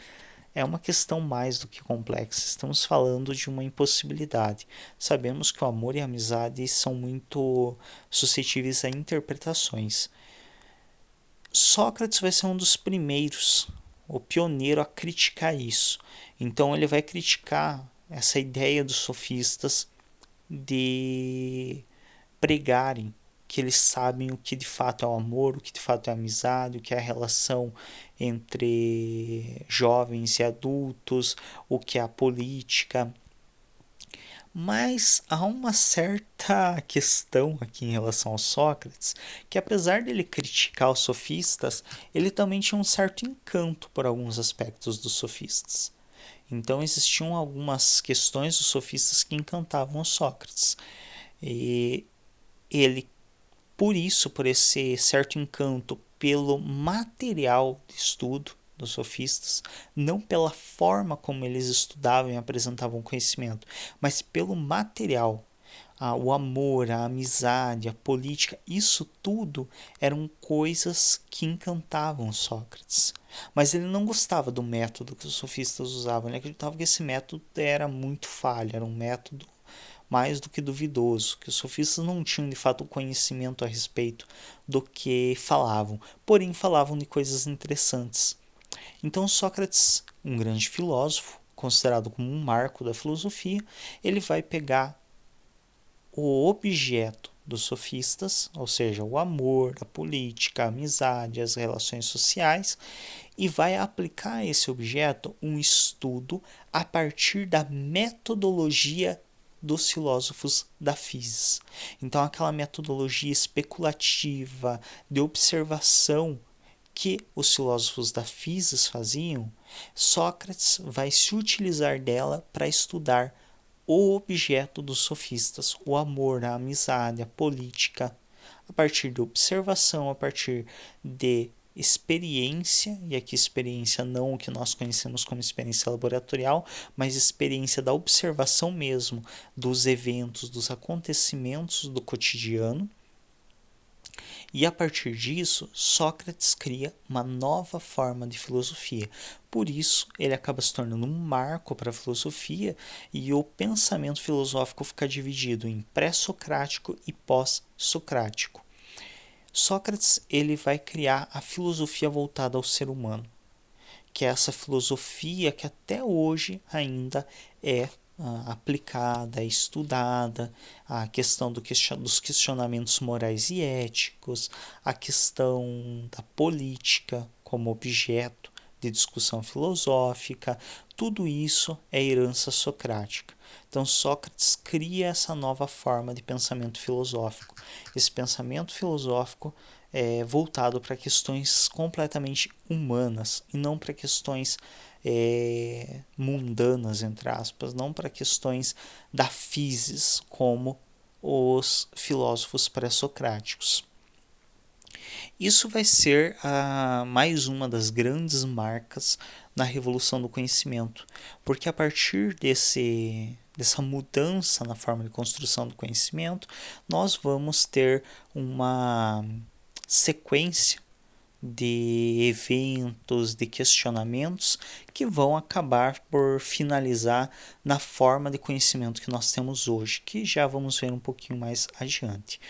é uma questão mais do que complexa. Estamos falando de uma impossibilidade. Sabemos que o amor e a amizade são muito suscetíveis a interpretações. Sócrates vai ser um dos primeiros, o pioneiro a criticar isso. Então ele vai criticar essa ideia dos sofistas de pregarem que eles sabem o que de fato é o amor, o que de fato é a amizade, o que é a relação entre jovens e adultos, o que é a política. Mas há uma certa questão aqui em relação ao Sócrates, que apesar dele criticar os sofistas, ele também tinha um certo encanto por alguns aspectos dos sofistas. Então existiam algumas questões dos sofistas que encantavam o Sócrates. E ele, por isso, por esse certo encanto pelo material de estudo dos sofistas, não pela forma como eles estudavam e apresentavam conhecimento, mas pelo material, o amor, a amizade, a política, isso tudo eram coisas que encantavam Sócrates. Mas ele não gostava do método que os sofistas usavam, ele acreditava que esse método era muito falho, era um método mais do que duvidoso, que os sofistas não tinham de fato conhecimento a respeito do que falavam, porém falavam de coisas interessantes. Então Sócrates, um grande filósofo, considerado como um marco da filosofia, ele vai pegar o objeto dos sofistas, ou seja, o amor, a política, a amizade, as relações sociais, e vai aplicar a esse objeto um estudo a partir da metodologia dos filósofos da physis. Então, aquela metodologia especulativa de observação que os filósofos da physis faziam, Sócrates vai se utilizar dela para estudar o objeto dos sofistas, o amor, a amizade, a política, a partir de observação, a partir de experiência, e aqui experiência não o que nós conhecemos como experiência laboratorial, mas experiência da observação mesmo dos eventos, dos acontecimentos do cotidiano. E a partir disso, Sócrates cria uma nova forma de filosofia. Por isso, ele acaba se tornando um marco para a filosofia e o pensamento filosófico fica dividido em pré-socrático e pós-socrático. Sócrates ele vai criar a filosofia voltada ao ser humano, que é essa filosofia que até hoje ainda é aplicada, estudada, a questão dos questionamentos morais e éticos, a questão da política como objeto de discussão filosófica, tudo isso é herança socrática. Então Sócrates cria essa nova forma de pensamento filosófico. Esse pensamento filosófico é voltado para questões completamente humanas e não para questões mundanas, entre aspas, não para questões da physis, como os filósofos pré-socráticos. Isso vai ser mais uma das grandes marcas na revolução do conhecimento, porque a partir dessa mudança na forma de construção do conhecimento, nós vamos ter uma sequência de eventos, de questionamentos que vão acabar por finalizar na forma de conhecimento que nós temos hoje, que já vamos ver um pouquinho mais adiante.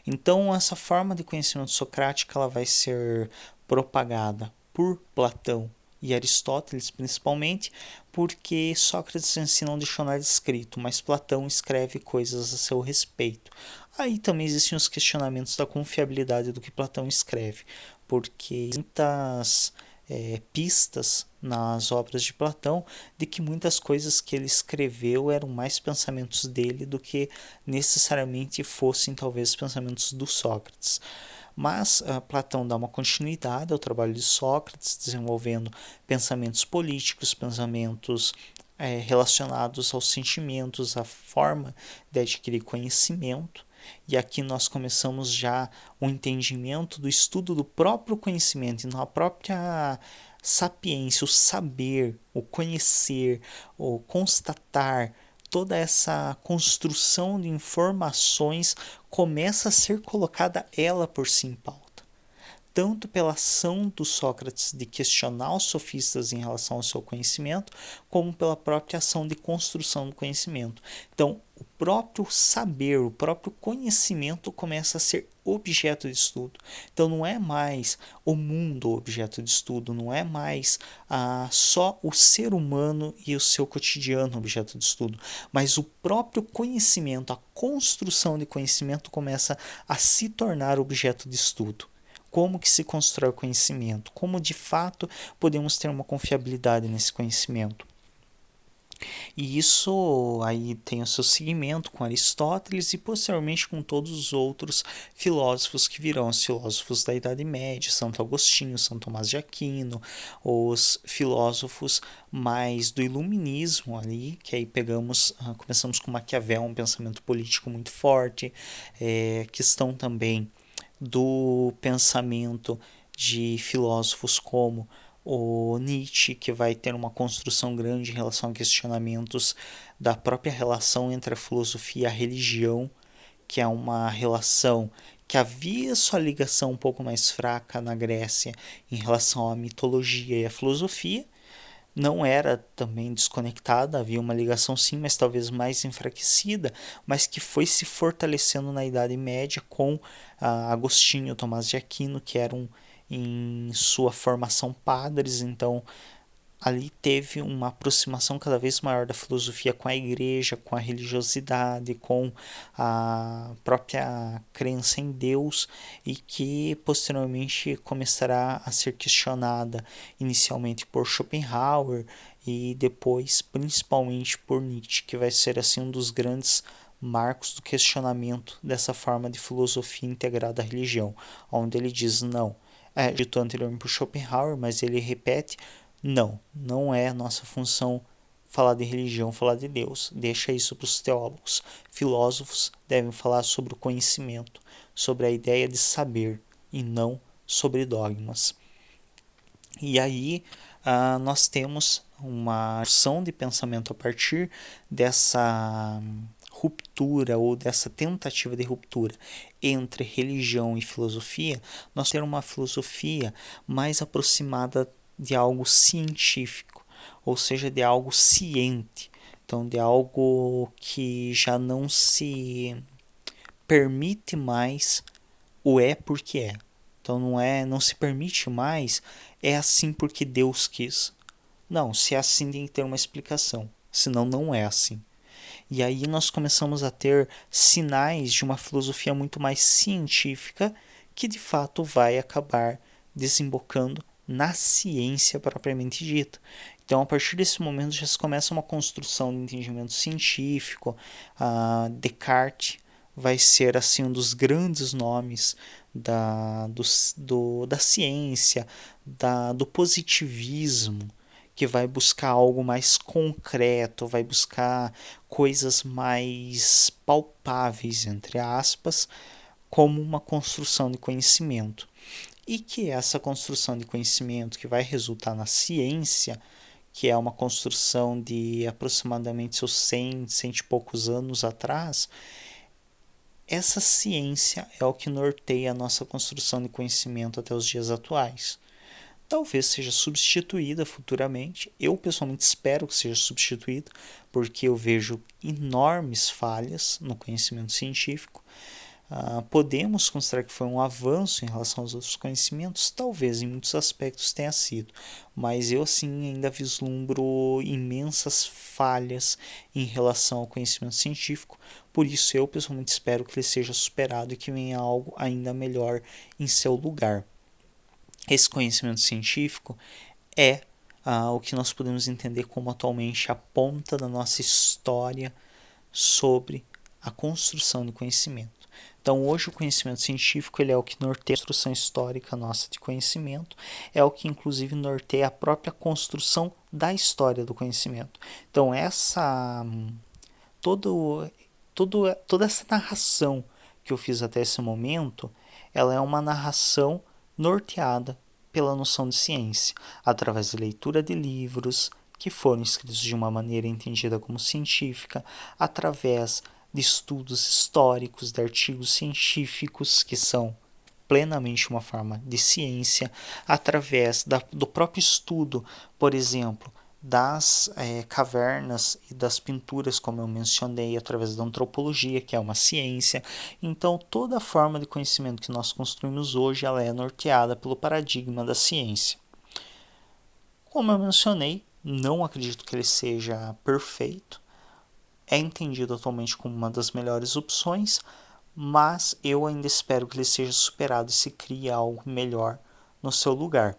Então, essa forma de conhecimento socrática ela vai ser propagada por Platão e Aristóteles principalmente, porque Sócrates ensina um dicionário escrito, mas Platão escreve coisas a seu respeito. Aí também existem os questionamentos da confiabilidade do que Platão escreve, porque muitas pistas nas obras de Platão de que muitas coisas que ele escreveu eram mais pensamentos dele do que necessariamente fossem talvez pensamentos do Sócrates. Mas Platão dá uma continuidade ao trabalho de Sócrates, desenvolvendo pensamentos políticos, pensamentos relacionados aos sentimentos, à forma de adquirir conhecimento. E aqui nós começamos já o entendimento do estudo do próprio conhecimento, e na própria sapiência, o saber, o conhecer, o constatar, toda essa construção de informações começa a ser colocada ela por si em pauta. tanto pela ação do Sócrates de questionar os sofistas em relação ao seu conhecimento, como pela própria ação de construção do conhecimento. Então, o próprio saber, o próprio conhecimento começa a ser objeto de estudo. Então, não é mais o mundo objeto de estudo, não é mais só o ser humano e o seu cotidiano objeto de estudo, mas o próprio conhecimento, a construção de conhecimento começa a se tornar objeto de estudo. Como que se constrói o conhecimento? Como de fato podemos ter uma confiabilidade nesse conhecimento? E isso aí tem o seu seguimento com Aristóteles e posteriormente com todos os outros filósofos que virão, os filósofos da Idade Média, Santo Agostinho, São Tomás de Aquino, os filósofos mais do iluminismo ali, que aí começamos com Maquiavel, um pensamento político muito forte, questão também do pensamento de filósofos como o Nietzsche, que vai ter uma construção grande em relação a questionamentos da própria relação entre a filosofia e a religião, que é uma relação que havia sua ligação um pouco mais fraca na Grécia em relação à mitologia e à filosofia. Não era também desconectada, havia uma ligação sim, mas talvez mais enfraquecida, mas que foi se fortalecendo na Idade Média com Agostinho, Tomás de Aquino, que eram em sua formação padres, então ali teve uma aproximação cada vez maior da filosofia com a igreja, com a religiosidade, com a própria crença em Deus e que posteriormente começará a ser questionada inicialmente por Schopenhauer e depois principalmente por Nietzsche, que vai ser assim um dos grandes marcos do questionamento dessa forma de filosofia integrada à religião, onde ele diz não, dito anteriormente por Schopenhauer, mas ele repete: não é nossa função falar de religião, falar de Deus. Deixa isso para os teólogos. Filósofos devem falar sobre o conhecimento, sobre a ideia de saber e não sobre dogmas. E aí nós temos uma noção de pensamento a partir dessa ruptura ou dessa tentativa de ruptura entre religião e filosofia, nós temos uma filosofia mais aproximada de algo científico, ou seja, de algo ciente, então de algo que já não se permite mais o é porque é. Então não se permite mais é assim porque Deus quis. Não, se é assim tem que ter uma explicação, senão não é assim. E aí nós começamos a ter sinais de uma filosofia muito mais científica que de fato vai acabar desembocando na ciência propriamente dita. Então, a partir desse momento já se começa uma construção de entendimento científico. Descartes vai ser assim um dos grandes nomes da ciência, do positivismo, que vai buscar algo mais concreto, vai buscar coisas mais palpáveis, entre aspas, como uma construção de conhecimento. E que essa construção de conhecimento que vai resultar na ciência, que é uma construção de aproximadamente seus 100 e poucos anos atrás, essa ciência é o que norteia a nossa construção de conhecimento até os dias atuais. Talvez seja substituída futuramente. Eu pessoalmente espero que seja substituída, porque eu vejo enormes falhas no conhecimento científico. Podemos considerar que foi um avanço em relação aos outros conhecimentos, talvez em muitos aspectos tenha sido, mas eu assim ainda vislumbro imensas falhas em relação ao conhecimento científico. Por isso eu pessoalmente espero que ele seja superado e que venha algo ainda melhor em seu lugar. Esse conhecimento científico é o que nós podemos entender como atualmente a ponta da nossa história sobre a construção de conhecimento. Então, hoje o conhecimento científico ele é o que norteia a construção histórica nossa de conhecimento, é o que inclusive norteia a própria construção da história do conhecimento. Então, toda essa narração que eu fiz até esse momento, ela é uma narração norteada pela noção de ciência, através da leitura de livros que foram escritos de uma maneira entendida como científica, através de estudos históricos, de artigos científicos que são plenamente uma forma de ciência através do próprio estudo, por exemplo, das cavernas e das pinturas, como eu mencionei, através da antropologia, que é uma ciência. Então, toda a forma de conhecimento que nós construímos hoje, ela é norteada pelo paradigma da ciência. Como eu mencionei, não acredito que ele seja perfeito, é entendido atualmente como uma das melhores opções, mas eu ainda espero que ele seja superado e se crie algo melhor no seu lugar.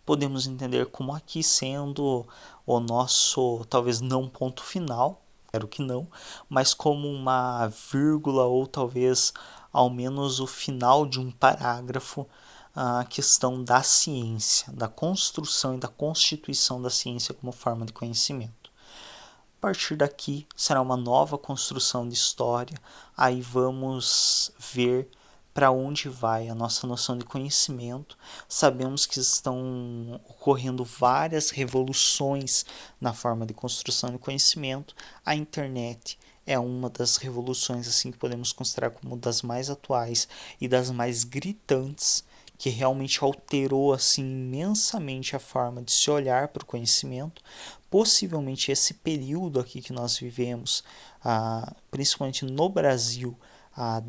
Podemos entender como aqui sendo o nosso, talvez não ponto final, espero que não, mas como uma vírgula ou talvez ao menos o final de um parágrafo, a questão da ciência, da construção e da constituição da ciência como forma de conhecimento. A partir daqui será uma nova construção de história, aí vamos ver para onde vai a nossa noção de conhecimento. Sabemos que estão ocorrendo várias revoluções na forma de construção de conhecimento. A internet é uma das revoluções assim que podemos considerar como das mais atuais e das mais gritantes, que realmente alterou assim imensamente a forma de se olhar para o conhecimento. Possivelmente esse período aqui que nós vivemos, principalmente no Brasil, a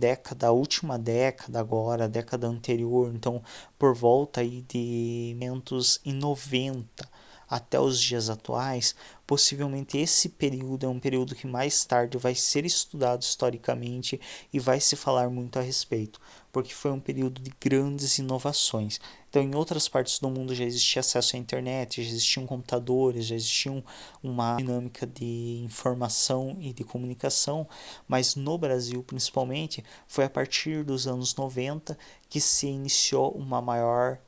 última década agora, a década anterior, então por volta aí de 1990 até os dias atuais, possivelmente esse período é um período que mais tarde vai ser estudado historicamente e vai se falar muito a respeito, porque foi um período de grandes inovações. Então, em outras partes do mundo já existia acesso à internet, já existiam computadores, já existia uma dinâmica de informação e de comunicação, mas no Brasil, principalmente, foi a partir dos anos 90 que se iniciou uma maior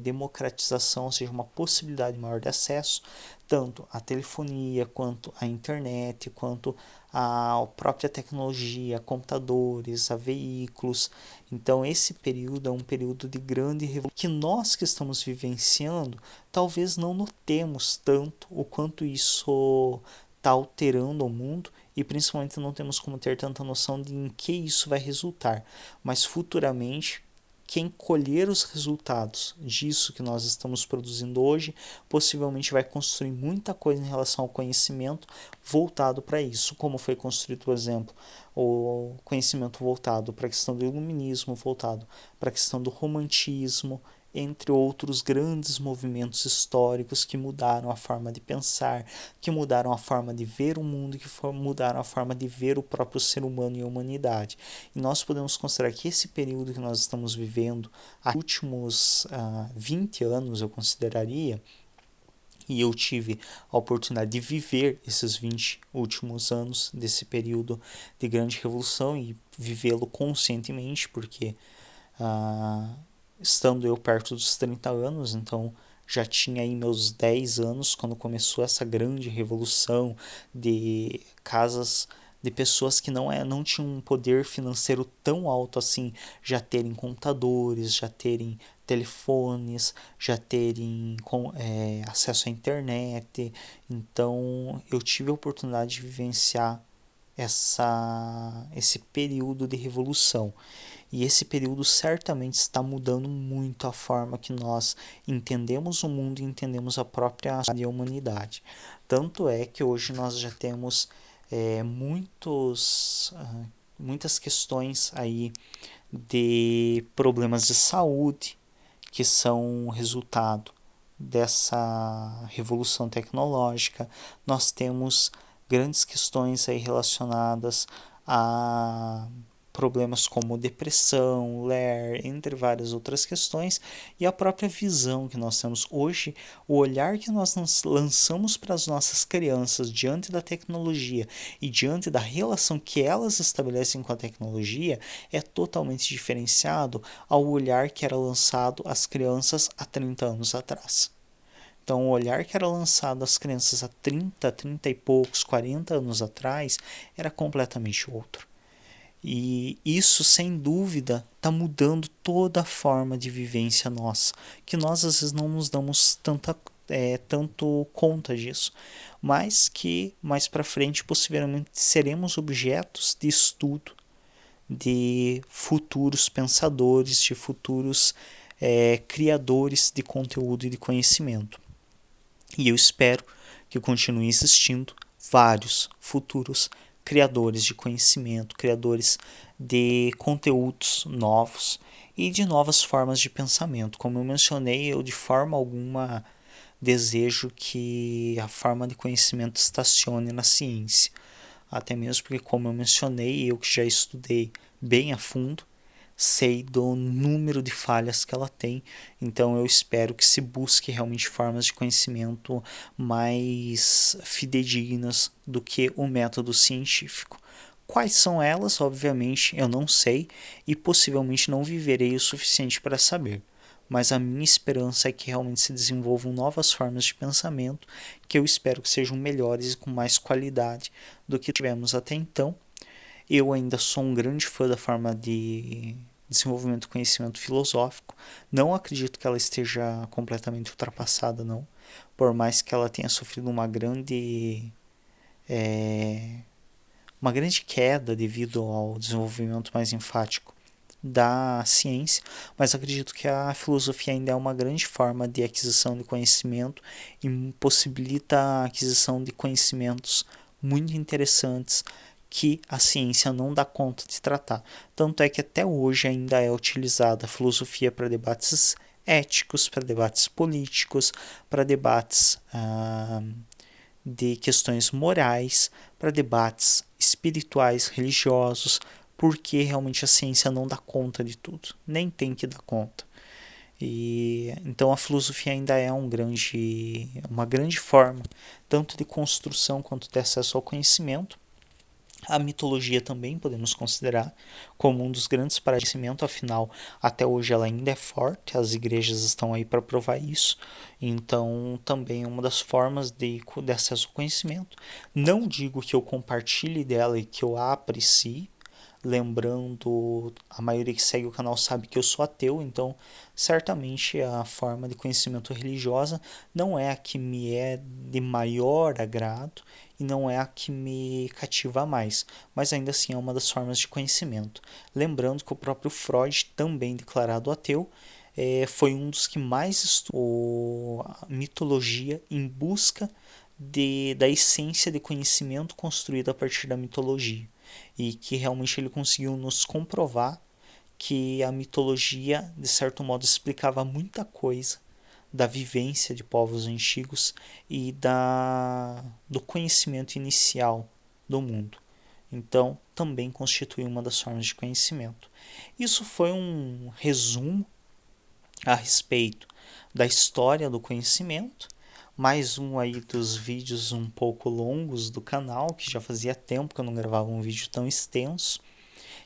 democratização, ou seja, uma possibilidade maior de acesso, tanto à telefonia, quanto à internet, quanto à própria tecnologia, a computadores, a veículos. Então, esse período é um período de grande revolução que nós que estamos vivenciando talvez não notemos tanto o quanto isso está alterando o mundo e principalmente não temos como ter tanta noção de em que isso vai resultar. Mas futuramente, quem colher os resultados disso que nós estamos produzindo hoje, possivelmente vai construir muita coisa em relação ao conhecimento voltado para isso, como foi construído, por exemplo, o conhecimento voltado para a questão do iluminismo, voltado para a questão do romantismo, entre outros grandes movimentos históricos que mudaram a forma de pensar, que mudaram a forma de ver o mundo, que mudaram a forma de ver o próprio ser humano e a humanidade. E nós podemos considerar que esse período que nós estamos vivendo, os últimos 20 anos, eu consideraria, e eu tive a oportunidade de viver esses 20 últimos anos desse período de grande revolução e vivê-lo conscientemente, porque estando eu perto dos 30 anos, então já tinha aí meus 10 anos quando começou essa grande revolução de casas de pessoas que não tinham um poder financeiro tão alto assim, já terem computadores, já terem telefones, já terem acesso à internet. Então eu tive a oportunidade de vivenciar esse período de revolução. E esse período certamente está mudando muito a forma que nós entendemos o mundo e entendemos a própria humanidade. Tanto é que hoje nós já temos muitas questões aí de problemas de saúde que são resultado dessa revolução tecnológica. Nós temos grandes questões aí relacionadas a problemas como depressão, ler, entre várias outras questões, e a própria visão que nós temos hoje, o olhar que nós lançamos para as nossas crianças diante da tecnologia e diante da relação que elas estabelecem com a tecnologia é totalmente diferenciado ao olhar que era lançado às crianças há 30 anos atrás. Então, o olhar que era lançado às crianças há 30 e poucos, 40 anos atrás, era completamente outro. E isso, sem dúvida, está mudando toda a forma de vivência nossa, que nós às vezes não nos damos tanto conta disso, mas que mais para frente possivelmente seremos objetos de estudo de futuros pensadores, de futuros criadores de conteúdo e de conhecimento. E eu espero que continue existindo vários futuros criadores de conhecimento, criadores de conteúdos novos e de novas formas de pensamento. Como eu mencionei, eu de forma alguma desejo que a forma de conhecimento estacione na ciência. Até mesmo porque, como eu mencionei, eu que já estudei bem a fundo, sei do número de falhas que ela tem, então eu espero que se busque realmente formas de conhecimento mais fidedignas do que o método científico. Quais são elas? Obviamente eu não sei e possivelmente não viverei o suficiente para saber. Mas a minha esperança é que realmente se desenvolvam novas formas de pensamento que eu espero que sejam melhores e com mais qualidade do que tivemos até então. Eu ainda sou um grande fã da forma de desenvolvimento do conhecimento filosófico. Não acredito que ela esteja completamente ultrapassada, não. Por mais que ela tenha sofrido uma grande queda devido ao desenvolvimento mais enfático da ciência, mas acredito que a filosofia ainda é uma grande forma de aquisição de conhecimento e possibilita a aquisição de conhecimentos muito interessantes que a ciência não dá conta de tratar. Tanto é que até hoje ainda é utilizada a filosofia para debates éticos, para debates políticos, para debates de questões morais, para debates espirituais, religiosos, porque realmente a ciência não dá conta de tudo, nem tem que dar conta. E então a filosofia ainda é uma grande forma tanto de construção quanto de acesso ao conhecimento. A mitologia também podemos considerar como um dos grandes paradigmas, afinal, até hoje ela ainda é forte, as igrejas estão aí para provar isso, então também é uma das formas de acesso ao conhecimento. Não digo que eu compartilhe dela e que eu a aprecie, lembrando, a maioria que segue o canal sabe que eu sou ateu, então certamente a forma de conhecimento religiosa não é a que me é de maior agrado e não é a que me cativa mais, mas ainda assim é uma das formas de conhecimento. Lembrando que o próprio Freud, também declarado ateu, foi um dos que mais estudou a mitologia em busca da essência de conhecimento construído a partir da mitologia e que realmente ele conseguiu nos comprovar que a mitologia, de certo modo, explicava muita coisa da vivência de povos antigos e do conhecimento inicial do mundo. Então, também constitui uma das formas de conhecimento. Isso foi um resumo a respeito da história do conhecimento, mais um aí dos vídeos um pouco longos do canal, que já fazia tempo que eu não gravava um vídeo tão extenso.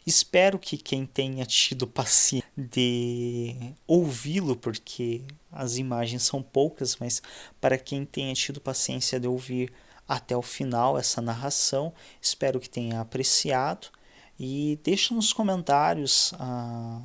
Espero que quem tenha tido paciência de ouvi-lo, porque as imagens são poucas, mas para quem tenha tido paciência de ouvir até o final essa narração, espero que tenha apreciado e deixe nos comentários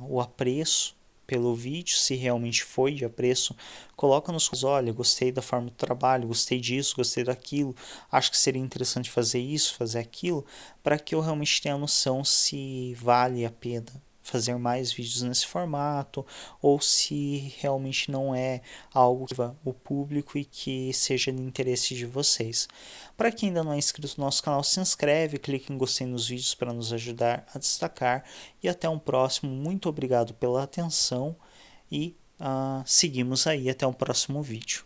o apreço pelo vídeo, se realmente foi de apreço, coloca nos comentários, olha, gostei da forma do trabalho, gostei disso, gostei daquilo, acho que seria interessante fazer isso, fazer aquilo, para que eu realmente tenha noção se vale a pena fazer mais vídeos nesse formato ou se realmente não é algo que vá o público e que seja de interesse de vocês. Para quem ainda não é inscrito no nosso canal, se inscreve, clique em gostei nos vídeos para nos ajudar a destacar e até um próximo. Muito obrigado pela atenção e seguimos aí até o próximo vídeo.